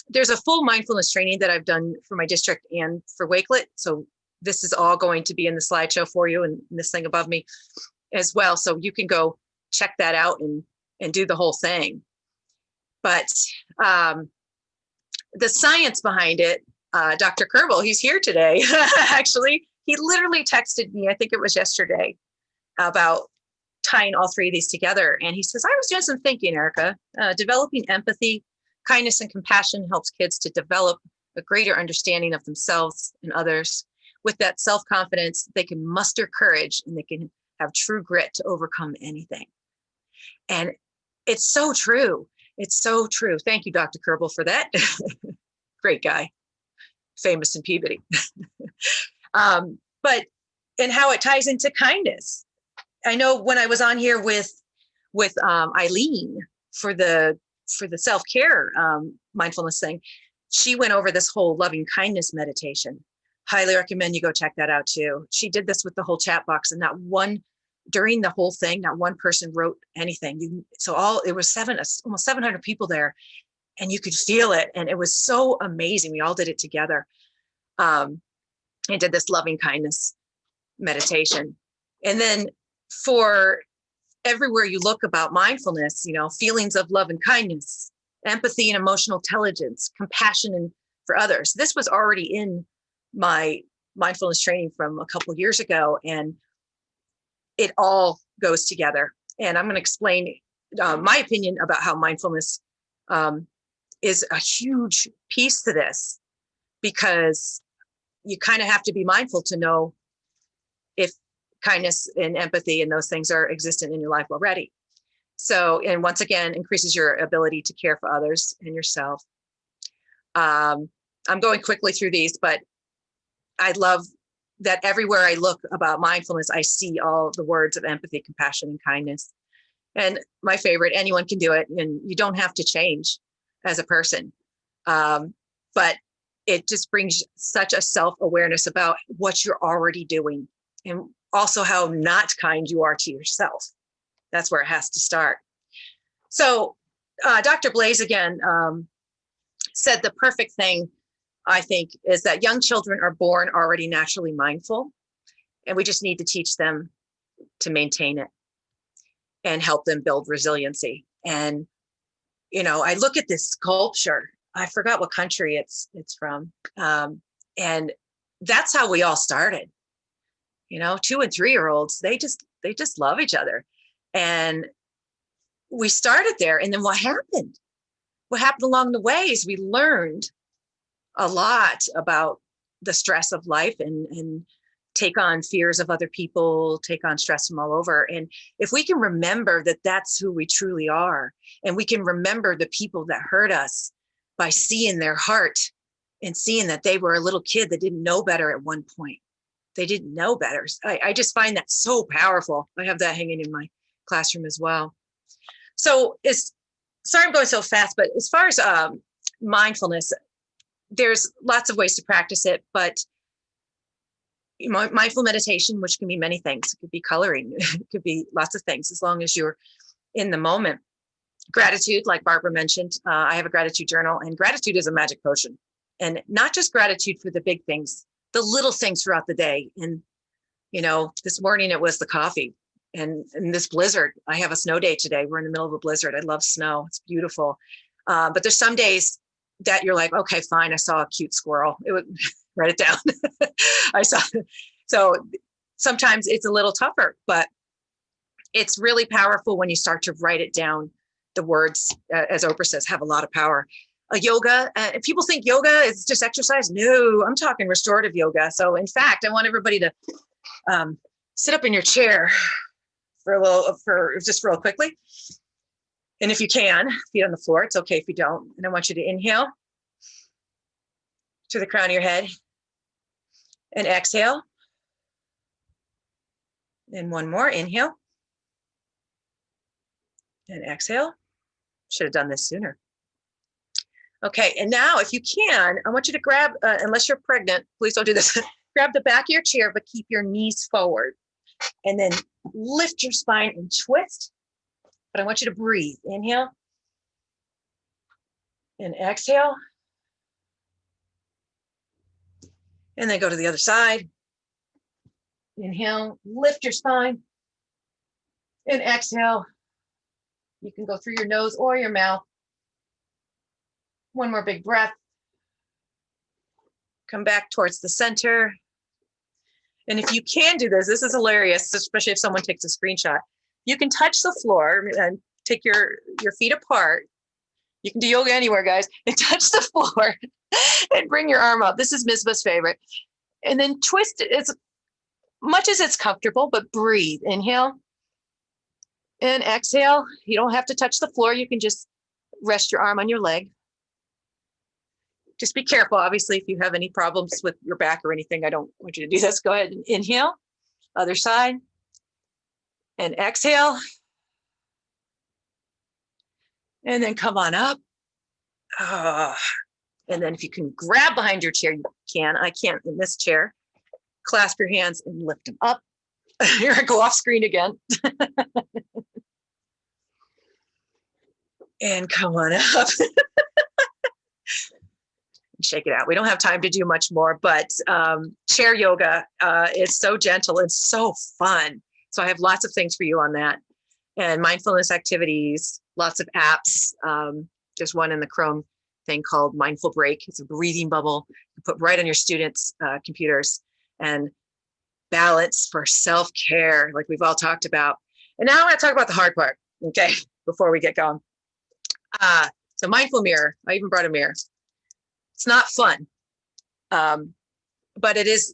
Speaker 2: there's a full mindfulness training that I've done for my district and for Wakelet. So this is all going to be in the slideshow for you, and this thing above me as well. So you can go check that out and do the whole thing. But the science behind it, Dr. Kerbal, he's here today. Actually, he literally texted me, I think it was yesterday, about tying all 3 of these together. And he says, I was doing some thinking, Erika. Developing empathy, kindness, and compassion helps kids to develop a greater understanding of themselves and others. With that self-confidence, they can muster courage and they can have true grit to overcome anything. And it's so true. It's so true. Thank you, Dr. Kerbal, for that. Great guy, famous in Peabody. But and how it ties into kindness. I know when I was on here with Eileen for the self-care mindfulness thing, she went over this whole loving kindness meditation. Highly recommend you go check that out too. She did this with the whole chat box, and during the whole thing, not one person wrote anything. It was almost 700 people there, and you could feel it. And it was so amazing. We all did it together and did this loving kindness meditation. And then for everywhere you look about mindfulness, feelings of love and kindness, empathy and emotional intelligence, compassion for others. This was already in my mindfulness training from a couple of years ago, and it all goes together. And I'm going to explain my opinion about how mindfulness is a huge piece to this, because you kind of have to be mindful to know if kindness and empathy and those things are existent in your life already. So, and once again, increases your ability to care for others and yourself. I'm going quickly through these, but I love that everywhere I look about mindfulness, I see all the words of empathy, compassion, and kindness. And my favorite, anyone can do it, and you don't have to change. as a person. But it just brings such a self-awareness about what you're already doing, and also how not kind you are to yourself. That's where it has to start. So Dr. Blaze again said the perfect thing, I think, is that young children are born already naturally mindful, and we just need to teach them to maintain it and help them build resiliency. And, you know, I look at this sculpture, I forgot what country it's from. And that's how we all started. You know, 2 and 3-year-olds, they just love each other. And we started there. And then what happened? What happened along the way is we learned a lot about the stress of life and take on fears of other people, take on stress from all over. And if we can remember that that's who we truly are, and we can remember the people that hurt us by seeing their heart and seeing that they were a little kid that didn't know better at one point. They didn't know better. I just find that so powerful. I have that hanging in my classroom as well. So sorry I'm going so fast, but as far as mindfulness, there's lots of ways to practice it, but mindful meditation, which can be many things. It could be coloring, it could be lots of things, as long as you're in the moment. Gratitude, like Barbara mentioned, I have a gratitude journal, and gratitude is a magic potion. And not just gratitude for the big things, the little things throughout the day. And, you know, this morning it was the coffee and this blizzard. I have a snow day today. We're in the middle of a blizzard. I love snow. It's beautiful. But there's some days that you're like, okay, fine. I saw a cute squirrel. It would write it down. I saw. So sometimes it's a little tougher, but it's really powerful when you start to write it down. The words, as Oprah says, have a lot of power. Yoga, if people think yoga is just exercise, no, I'm talking restorative yoga. So in fact, I want everybody to sit up in your chair just real quickly. And if you can, feet on the floor, it's okay if you don't. And I want you to inhale to the crown of your head and exhale. And one more, inhale and exhale. Should have done this sooner. Okay, and now if you can, I want you to grab, unless you're pregnant, please don't do this. Grab the back of your chair, but keep your knees forward. And then lift your spine and twist. But I want you to breathe. Inhale and exhale. And then go to the other side. Inhale, lift your spine. And exhale. You can go through your nose or your mouth. One more big breath. Come back towards the center. And if you can do this, this is hilarious, especially if someone takes a screenshot. You can touch the floor and take your feet apart. You can do yoga anywhere, guys, and touch the floor and bring your arm up. This is Mizba's favorite. And then twist it as much as it's comfortable, but breathe. Inhale and exhale. You don't have to touch the floor. You can just rest your arm on your leg. Just be careful, obviously, if you have any problems with your back or anything. I don't want you to do this. Go ahead and inhale, other side, and exhale. And then come on up. And then if you can grab behind your chair, you can. I can't in this chair. Clasp your hands and lift them up. Here I go off screen again. And come on up. Shake it out. We don't have time to do much more, but chair yoga is so gentle and so fun. So I have lots of things for you on that. And mindfulness activities, lots of apps. There's one in the Chrome thing called Mindful Break. It's a breathing bubble you put right on your students' computers. And balance for self-care, like we've all talked about. And now I'm going to talk about the hard part, okay, before we get going. So mindful mirror. I even brought a mirror. It's not fun, but it is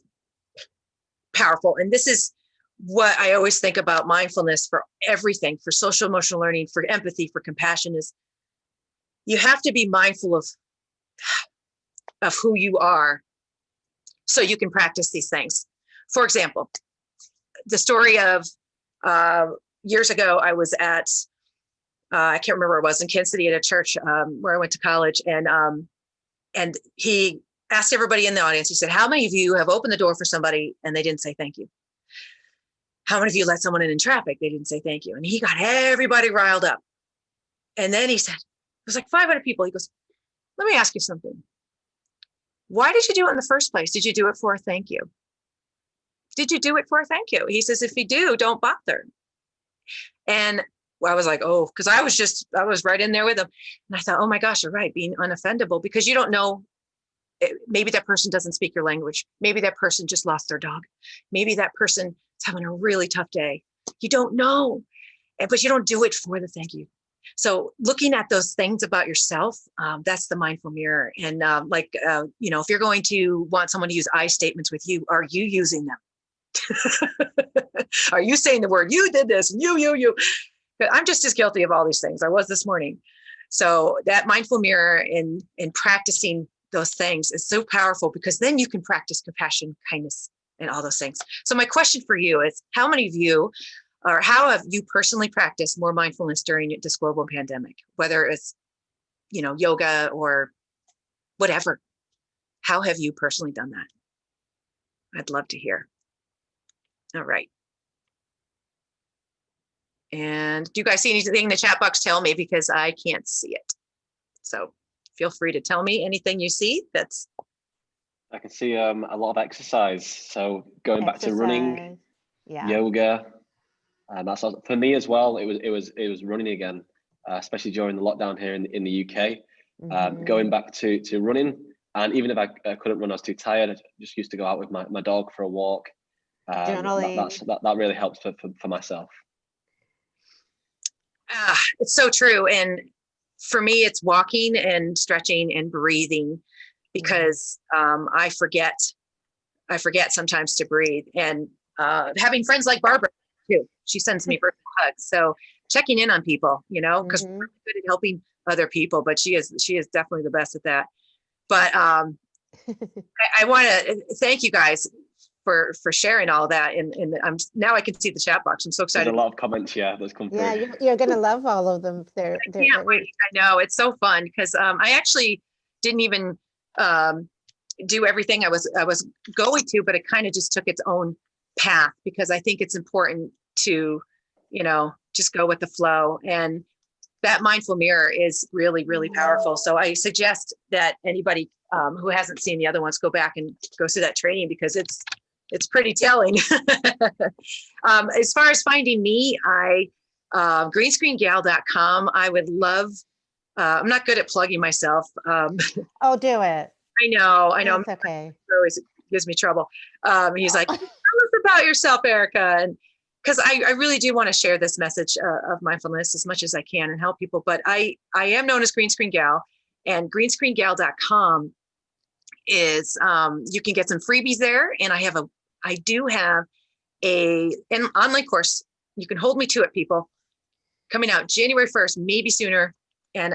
Speaker 2: powerful. And this is what I always think about mindfulness for everything, for social emotional learning, for empathy, for compassion, is you have to be mindful of who you are so you can practice these things. For example, the story of years ago, I was at I can't remember where it was, in Kansas City at a church where I went to college. And he asked everybody in the audience, he said, how many of you have opened the door for somebody and they didn't say thank you? How many of you let someone in traffic? They didn't say thank you. And he got everybody riled up. And then he said, it was like 500 people. He goes, let me ask you something. Why did you do it in the first place? Did you do it for a thank you? Did you do it for a thank you? He says, if you do, don't bother. And I was like, oh, because I was right in there with him. And I thought, oh my gosh, you're right, being unoffendable, because you don't know, maybe that person doesn't speak your language. Maybe that person just lost their dog. Maybe that person is having a really tough day. You don't know, but you don't do it for the thank you. So looking at those things about yourself, that's the mindful mirror. And if you're going to want someone to use I statements with you, are you using them? Are you saying the word, you did this, you? I'm just as guilty of all these things. I was this morning. So that mindful mirror in practicing those things is so powerful, because then you can practice compassion, kindness, and all those things. So my question for you is, how many of you, or how have you personally practiced more mindfulness during this global pandemic, whether it's, yoga or whatever? How have you personally done that? I'd love to hear. All right. And do you guys see anything in the chat box? Tell me, because I can't see it. So feel free to tell me anything you see.
Speaker 1: I can see a lot of exercise. So going back to running, yoga, and that's also, for me as well. It was running again, especially during the lockdown here in the UK. Going back to running, and even if I couldn't run, I was too tired. I just used to go out with my dog for a walk. That really helps for myself.
Speaker 2: It's so true. And for me, it's walking and stretching and breathing, because I forget sometimes to breathe. And having friends like Barbara too, she sends me virtual hugs. So checking in on people, because we're really good at helping other people, but she is definitely the best at that. But I want to thank you guys for sharing all that. And now I can see the chat box. I'm so excited.
Speaker 1: There's a lot of comments, that's come through.
Speaker 3: Yeah, you're going to love all of them.
Speaker 2: I can't wait. I know, it's so fun, because I actually didn't even do everything I was going to, but it kind of just took its own path, because I think it's important to, just go with the flow. And that mindful mirror is really, really powerful. So I suggest that anybody who hasn't seen the other ones go back and go through that training, because it's pretty telling. As far as finding me, greenscreengal.com. I would love, I'm not good at plugging myself.
Speaker 3: Oh, do it.
Speaker 2: I know.
Speaker 3: It's okay.
Speaker 2: It always gives me trouble. He's like, tell us about yourself, Erika. And because I really do want to share this message of mindfulness as much as I can and help people. But I am known as Green Screen Gal, and greenscreengal.com is, you can get some freebies there. And I do have an online course. You can hold me to it, people, coming out January 1st, maybe sooner. And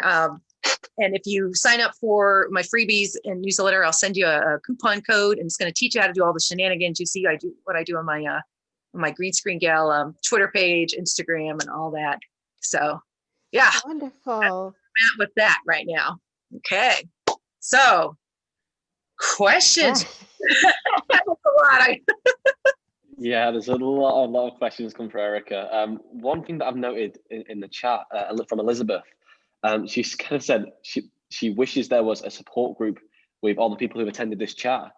Speaker 2: if you sign up for my freebies and newsletter, I'll send you a coupon code, and it's going to teach you how to do all the shenanigans. You see, I do what I do on my Green Screen Gal Twitter page, Instagram, and all that. So, yeah,
Speaker 3: wonderful.
Speaker 2: I'm at with that right now. Okay, so questions. That was a lot.
Speaker 1: Yeah, there's a lot of questions come from Erika. One thing that I've noted in the chat from Elizabeth, she's kind of said she wishes there was a support group with all the people who've attended this chat,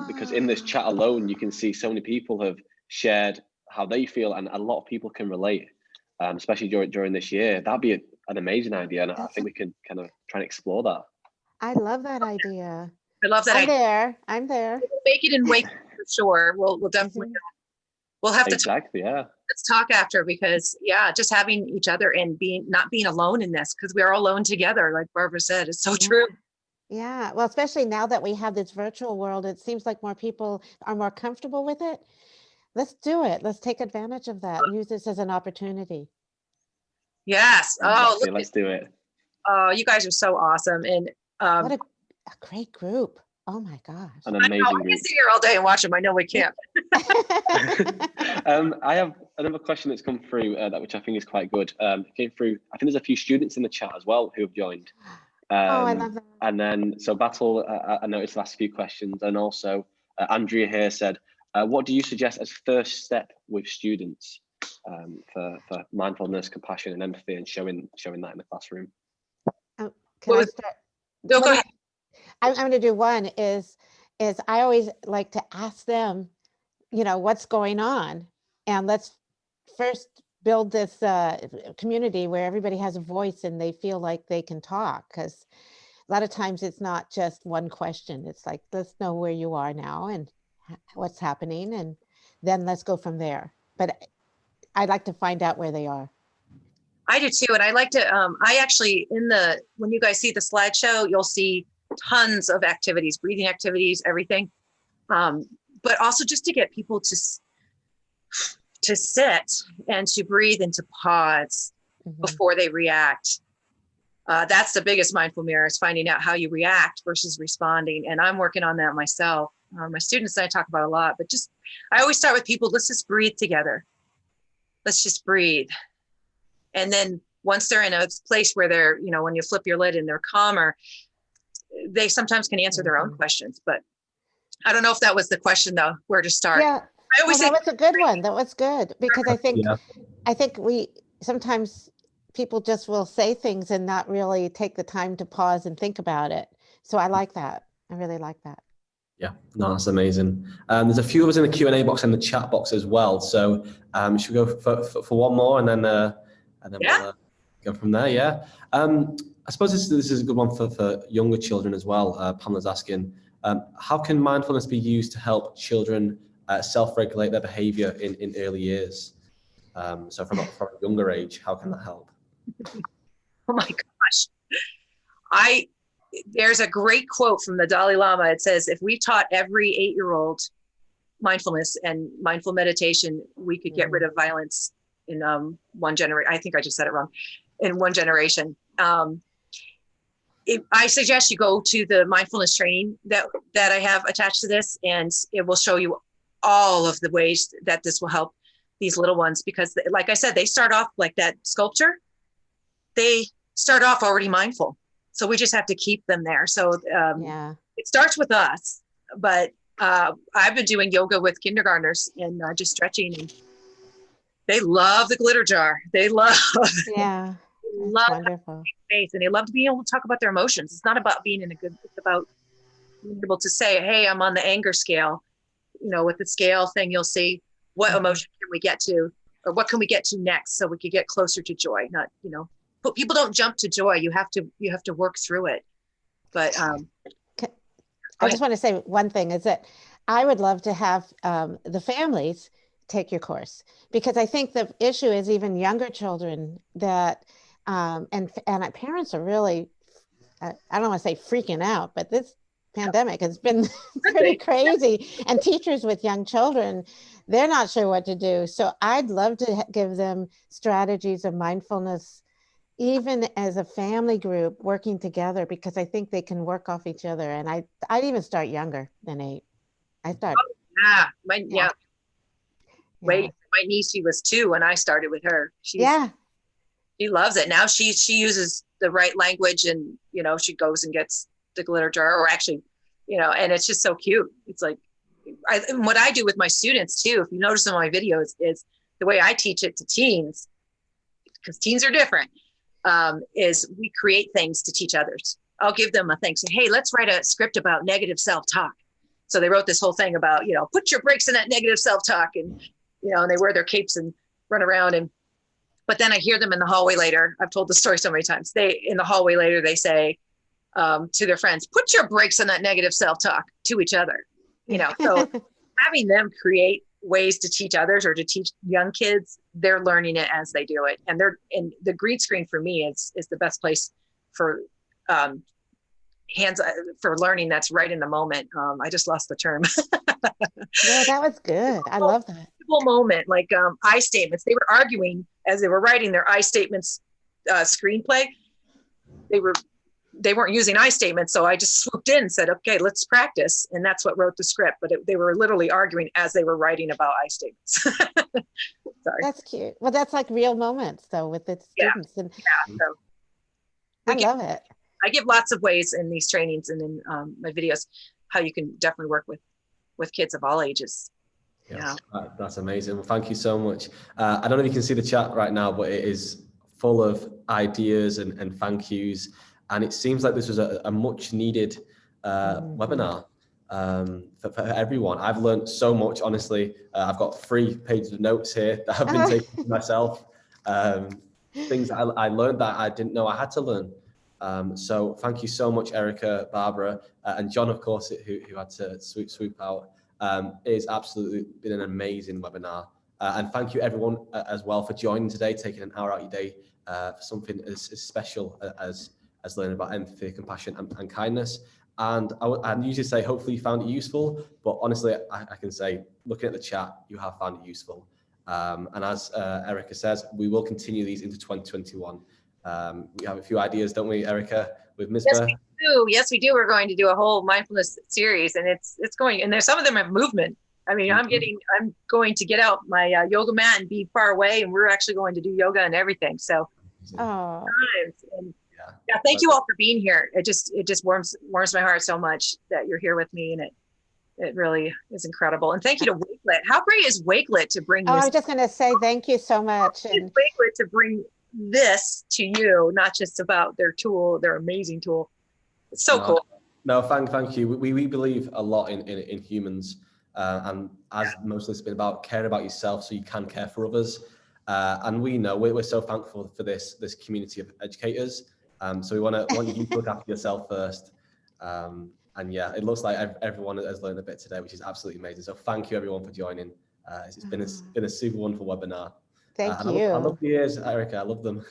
Speaker 1: because in this chat alone, you can see so many people have shared how they feel, and a lot of people can relate, especially during this year. That'd be an amazing idea, and I think we can kind of try and explore that.
Speaker 3: I love that idea.
Speaker 2: I love that.
Speaker 3: I'm there.
Speaker 2: We'll make it in Wakelet for sure. We'll definitely. We'll have to
Speaker 1: exactly.
Speaker 2: Let's talk after, because just having each other and not being alone in this, because we are alone together, like Barbara said. It's so true.
Speaker 3: Yeah, well, especially now that we have this virtual world, it seems like more people are more comfortable with it. Let's do it. Let's take advantage of that and use this as an opportunity.
Speaker 2: Yes.
Speaker 1: Exactly. Let's do it.
Speaker 2: Oh, you guys are so awesome. And
Speaker 3: what a great group. Oh my gosh.
Speaker 1: An amazing
Speaker 2: I
Speaker 1: group.
Speaker 2: can sit here all day and watch them. I know we can't.
Speaker 1: I have another question that's come through which I think is quite good. It came through, I think there's a few students in the chat as well who have joined.
Speaker 3: I love that.
Speaker 1: And then, so Battle, I noticed the last few questions, and also Andrea here said, what do you suggest as first step with students for mindfulness, compassion, and empathy, and showing that in the classroom?
Speaker 3: Can I start?
Speaker 2: No, go ahead.
Speaker 3: I'm going to do one is I always like to ask them, what's going on, and let's first build this community where everybody has a voice and they feel like they can talk, because a lot of times it's not just one question. It's like, let's know where you are now and what's happening, and then let's go from there. But I'd like to find out where they are.
Speaker 2: I do too. And I like to, I actually, when you guys see the slideshow, you'll see tons of activities, breathing activities, everything. But also just to get people to sit and to breathe and to pause before they react. That's the biggest mindful mirror, is finding out how you react versus responding. And I'm working on that myself. My students and I talk about a lot, but I always start with people, let's just breathe together. Let's just breathe. And then once they're in a place where they're, when you flip your lid and they're calmer, they sometimes can answer their own questions. But I don't know if that was the question though, where to start.
Speaker 3: Yeah, that was a good one. That was good, because I think we sometimes people just will say things and not really take the time to pause and think about it. So I like that. I really like that.
Speaker 6: Yeah, no, that's amazing. There's a few of us in the Q&A box and the chat box as well. So should we go for one more and then we'll go from there? Yeah. I suppose this is a good one for younger children as well. Pamela's asking, how can mindfulness be used to help children self-regulate their behavior in early years? So from a younger age, how can that help?
Speaker 2: Oh my gosh. There's a great quote from the Dalai Lama. It says, if we taught every 8-year-old mindfulness and mindful meditation, we could get rid of violence in one generation. I think I just said it wrong. In one generation. I suggest you go to the mindfulness training that I have attached to this, and it will show you all of the ways that this will help these little ones, because like I said, they start off like that sculpture. They start off already mindful. So we just have to keep them there. So it starts with us, but I've been doing yoga with kindergartners and just stretching, and they love the glitter jar. They love,
Speaker 3: wonderful
Speaker 2: space, and they love to be able to talk about their emotions. It's not about being it's about being able to say, hey, I'm on the anger scale. With the scale thing, you'll see what emotion can we get to, or what can we get to next, so we could get closer to joy. Not, but people don't jump to joy. You have to work through it. But
Speaker 3: I just want to say one thing, is that I would love to have the families take your course, because I think the issue is even younger children that and parents are really, I don't want to say freaking out, but this pandemic has been pretty crazy, and teachers with young children, they're not sure what to do. So I'd love to give them strategies of mindfulness, even as a family group working together, because I think they can work off each other. And I'd even start younger than 8.
Speaker 2: My niece, she was 2 when I started with her. She loves it. Now she uses the right language, and she goes and gets the glitter jar, or actually, and it's just so cute. It's like, what I do with my students too, if you notice in my videos, is the way I teach it to teens, because teens are different, is we create things to teach others. I'll give them a thing. Say, hey, let's write a script about negative self-talk. So they wrote this whole thing about, put your brakes in that negative self-talk, and, and they wear their capes and run around. But then I hear them in the hallway later. I've told the story so many times. In the hallway later, they say to their friends, put your brakes on that negative self-talk, to each other. So having them create ways to teach others, or to teach young kids, they're learning it as they do it. And the green screen for me is the best place for for learning. That's right in the moment. I just lost the term.
Speaker 3: Yeah, that was good. I love that.
Speaker 2: Moment, like I statements. They were arguing as they were writing their I statements screenplay. They were they weren't using I statements. So I just swooped in and said, okay, let's practice. And that's what wrote the script. But they were literally arguing as they were writing about I statements. Sorry.
Speaker 3: That's cute. Well, that's like real moments though with the students. And
Speaker 2: So
Speaker 3: I love it.
Speaker 2: I give lots of ways in these trainings and in my videos, how you can definitely work with kids of all ages.
Speaker 6: Yeah, that's amazing. Well, thank you so much. I don't know if you can see the chat right now, but it is full of ideas and thank yous. And it seems like this was a much needed webinar for everyone. I've learned so much, honestly. I've got 3 pages of notes here that I've been taking to myself. Things that I learned that I didn't know I had to learn. So thank you so much, Erika, Barbara, and John, of course, who had to swoop out. It's absolutely been an amazing webinar. And thank you everyone as well for joining today, taking an hour out your day for something as special as learning about empathy, compassion and kindness. And I usually say, hopefully you found it useful, but honestly, I can say, looking at the chat, you have found it useful. And as Erika says, we will continue these into 2021. We have a few ideas, don't we, Erika, with Ms.
Speaker 2: Yes, we do. Yes, we do. We're going to do a whole mindfulness series, and it's going, and there's some of them have movement. I mean, I'm going to get out my yoga mat and be far away, and we're actually going to do yoga and everything. So, thank you all for being here. It just warms my heart so much that you're here with me, and it really is incredible. And thank you to Wakelet. How great is Wakelet to bring this?
Speaker 3: I was just going to say thank you so much.
Speaker 2: And Wakelet to bring this to you, not just about their tool, their amazing tool. It's so cool.
Speaker 6: No, thank you. We believe a lot in humans, and as mostly it's been about caring about yourself so you can care for others. And we know we're so thankful for this community of educators. So we want you to look after yourself first. And yeah, it looks like everyone has learned a bit today, which is absolutely amazing. So thank you everyone for joining. It's been a super wonderful webinar.
Speaker 3: Thank you.
Speaker 6: I love the ears, Erika. I love them.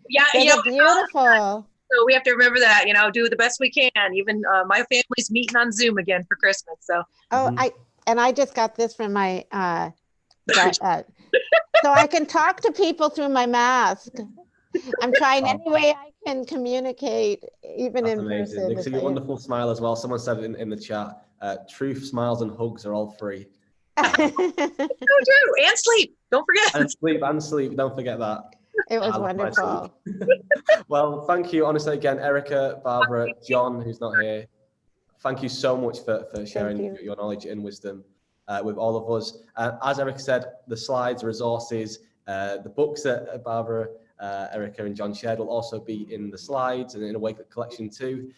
Speaker 2: Yeah,
Speaker 3: they're beautiful.
Speaker 2: So we have to remember that, do the best we can. Even my family's meeting on Zoom again for Christmas. So
Speaker 3: I just got this from my so I can talk to people through my mask. I'm trying any way I can communicate, even in person.
Speaker 6: You see your wonderful smile as well. Someone said in the chat, truth, smiles, and hugs are all free.
Speaker 2: So true. And sleep. Don't forget.
Speaker 6: And sleep. Don't forget that.
Speaker 3: It was wonderful.
Speaker 6: Well, thank you. Honestly, again, Erika, Barbara, John, who's not here. Thank you so much for sharing your knowledge and wisdom with all of us. As Erika said, the slides, resources, the books that Barbara, Erika and John shared will also be in the slides and in a Wakelet collection too.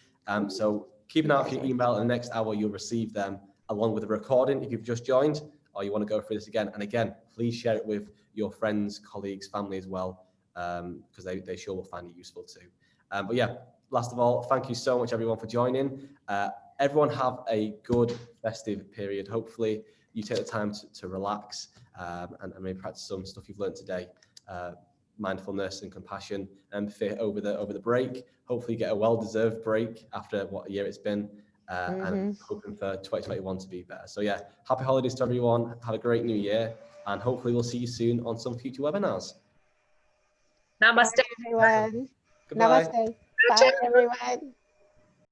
Speaker 6: So keep an eye out for your email. In the next hour, you'll receive them along with a recording if you've just joined or you want to go through this again. And again, please share it with your friends, colleagues, family as well, because they sure will find it useful too. But yeah, last of all, thank you so much everyone for joining. Everyone have a good festive period. Hopefully you take the time to relax and maybe practice some stuff you've learned today. Mindfulness and compassion and empathy over the break. Hopefully you get a well-deserved break after what a year it's been, and hoping for 2021 to be better. So yeah, happy holidays to everyone. Have a great new year, and hopefully we'll see you soon on some future webinars.
Speaker 2: Namaste,
Speaker 3: everyone.
Speaker 6: Goodbye.
Speaker 3: Namaste. Bye, everyone.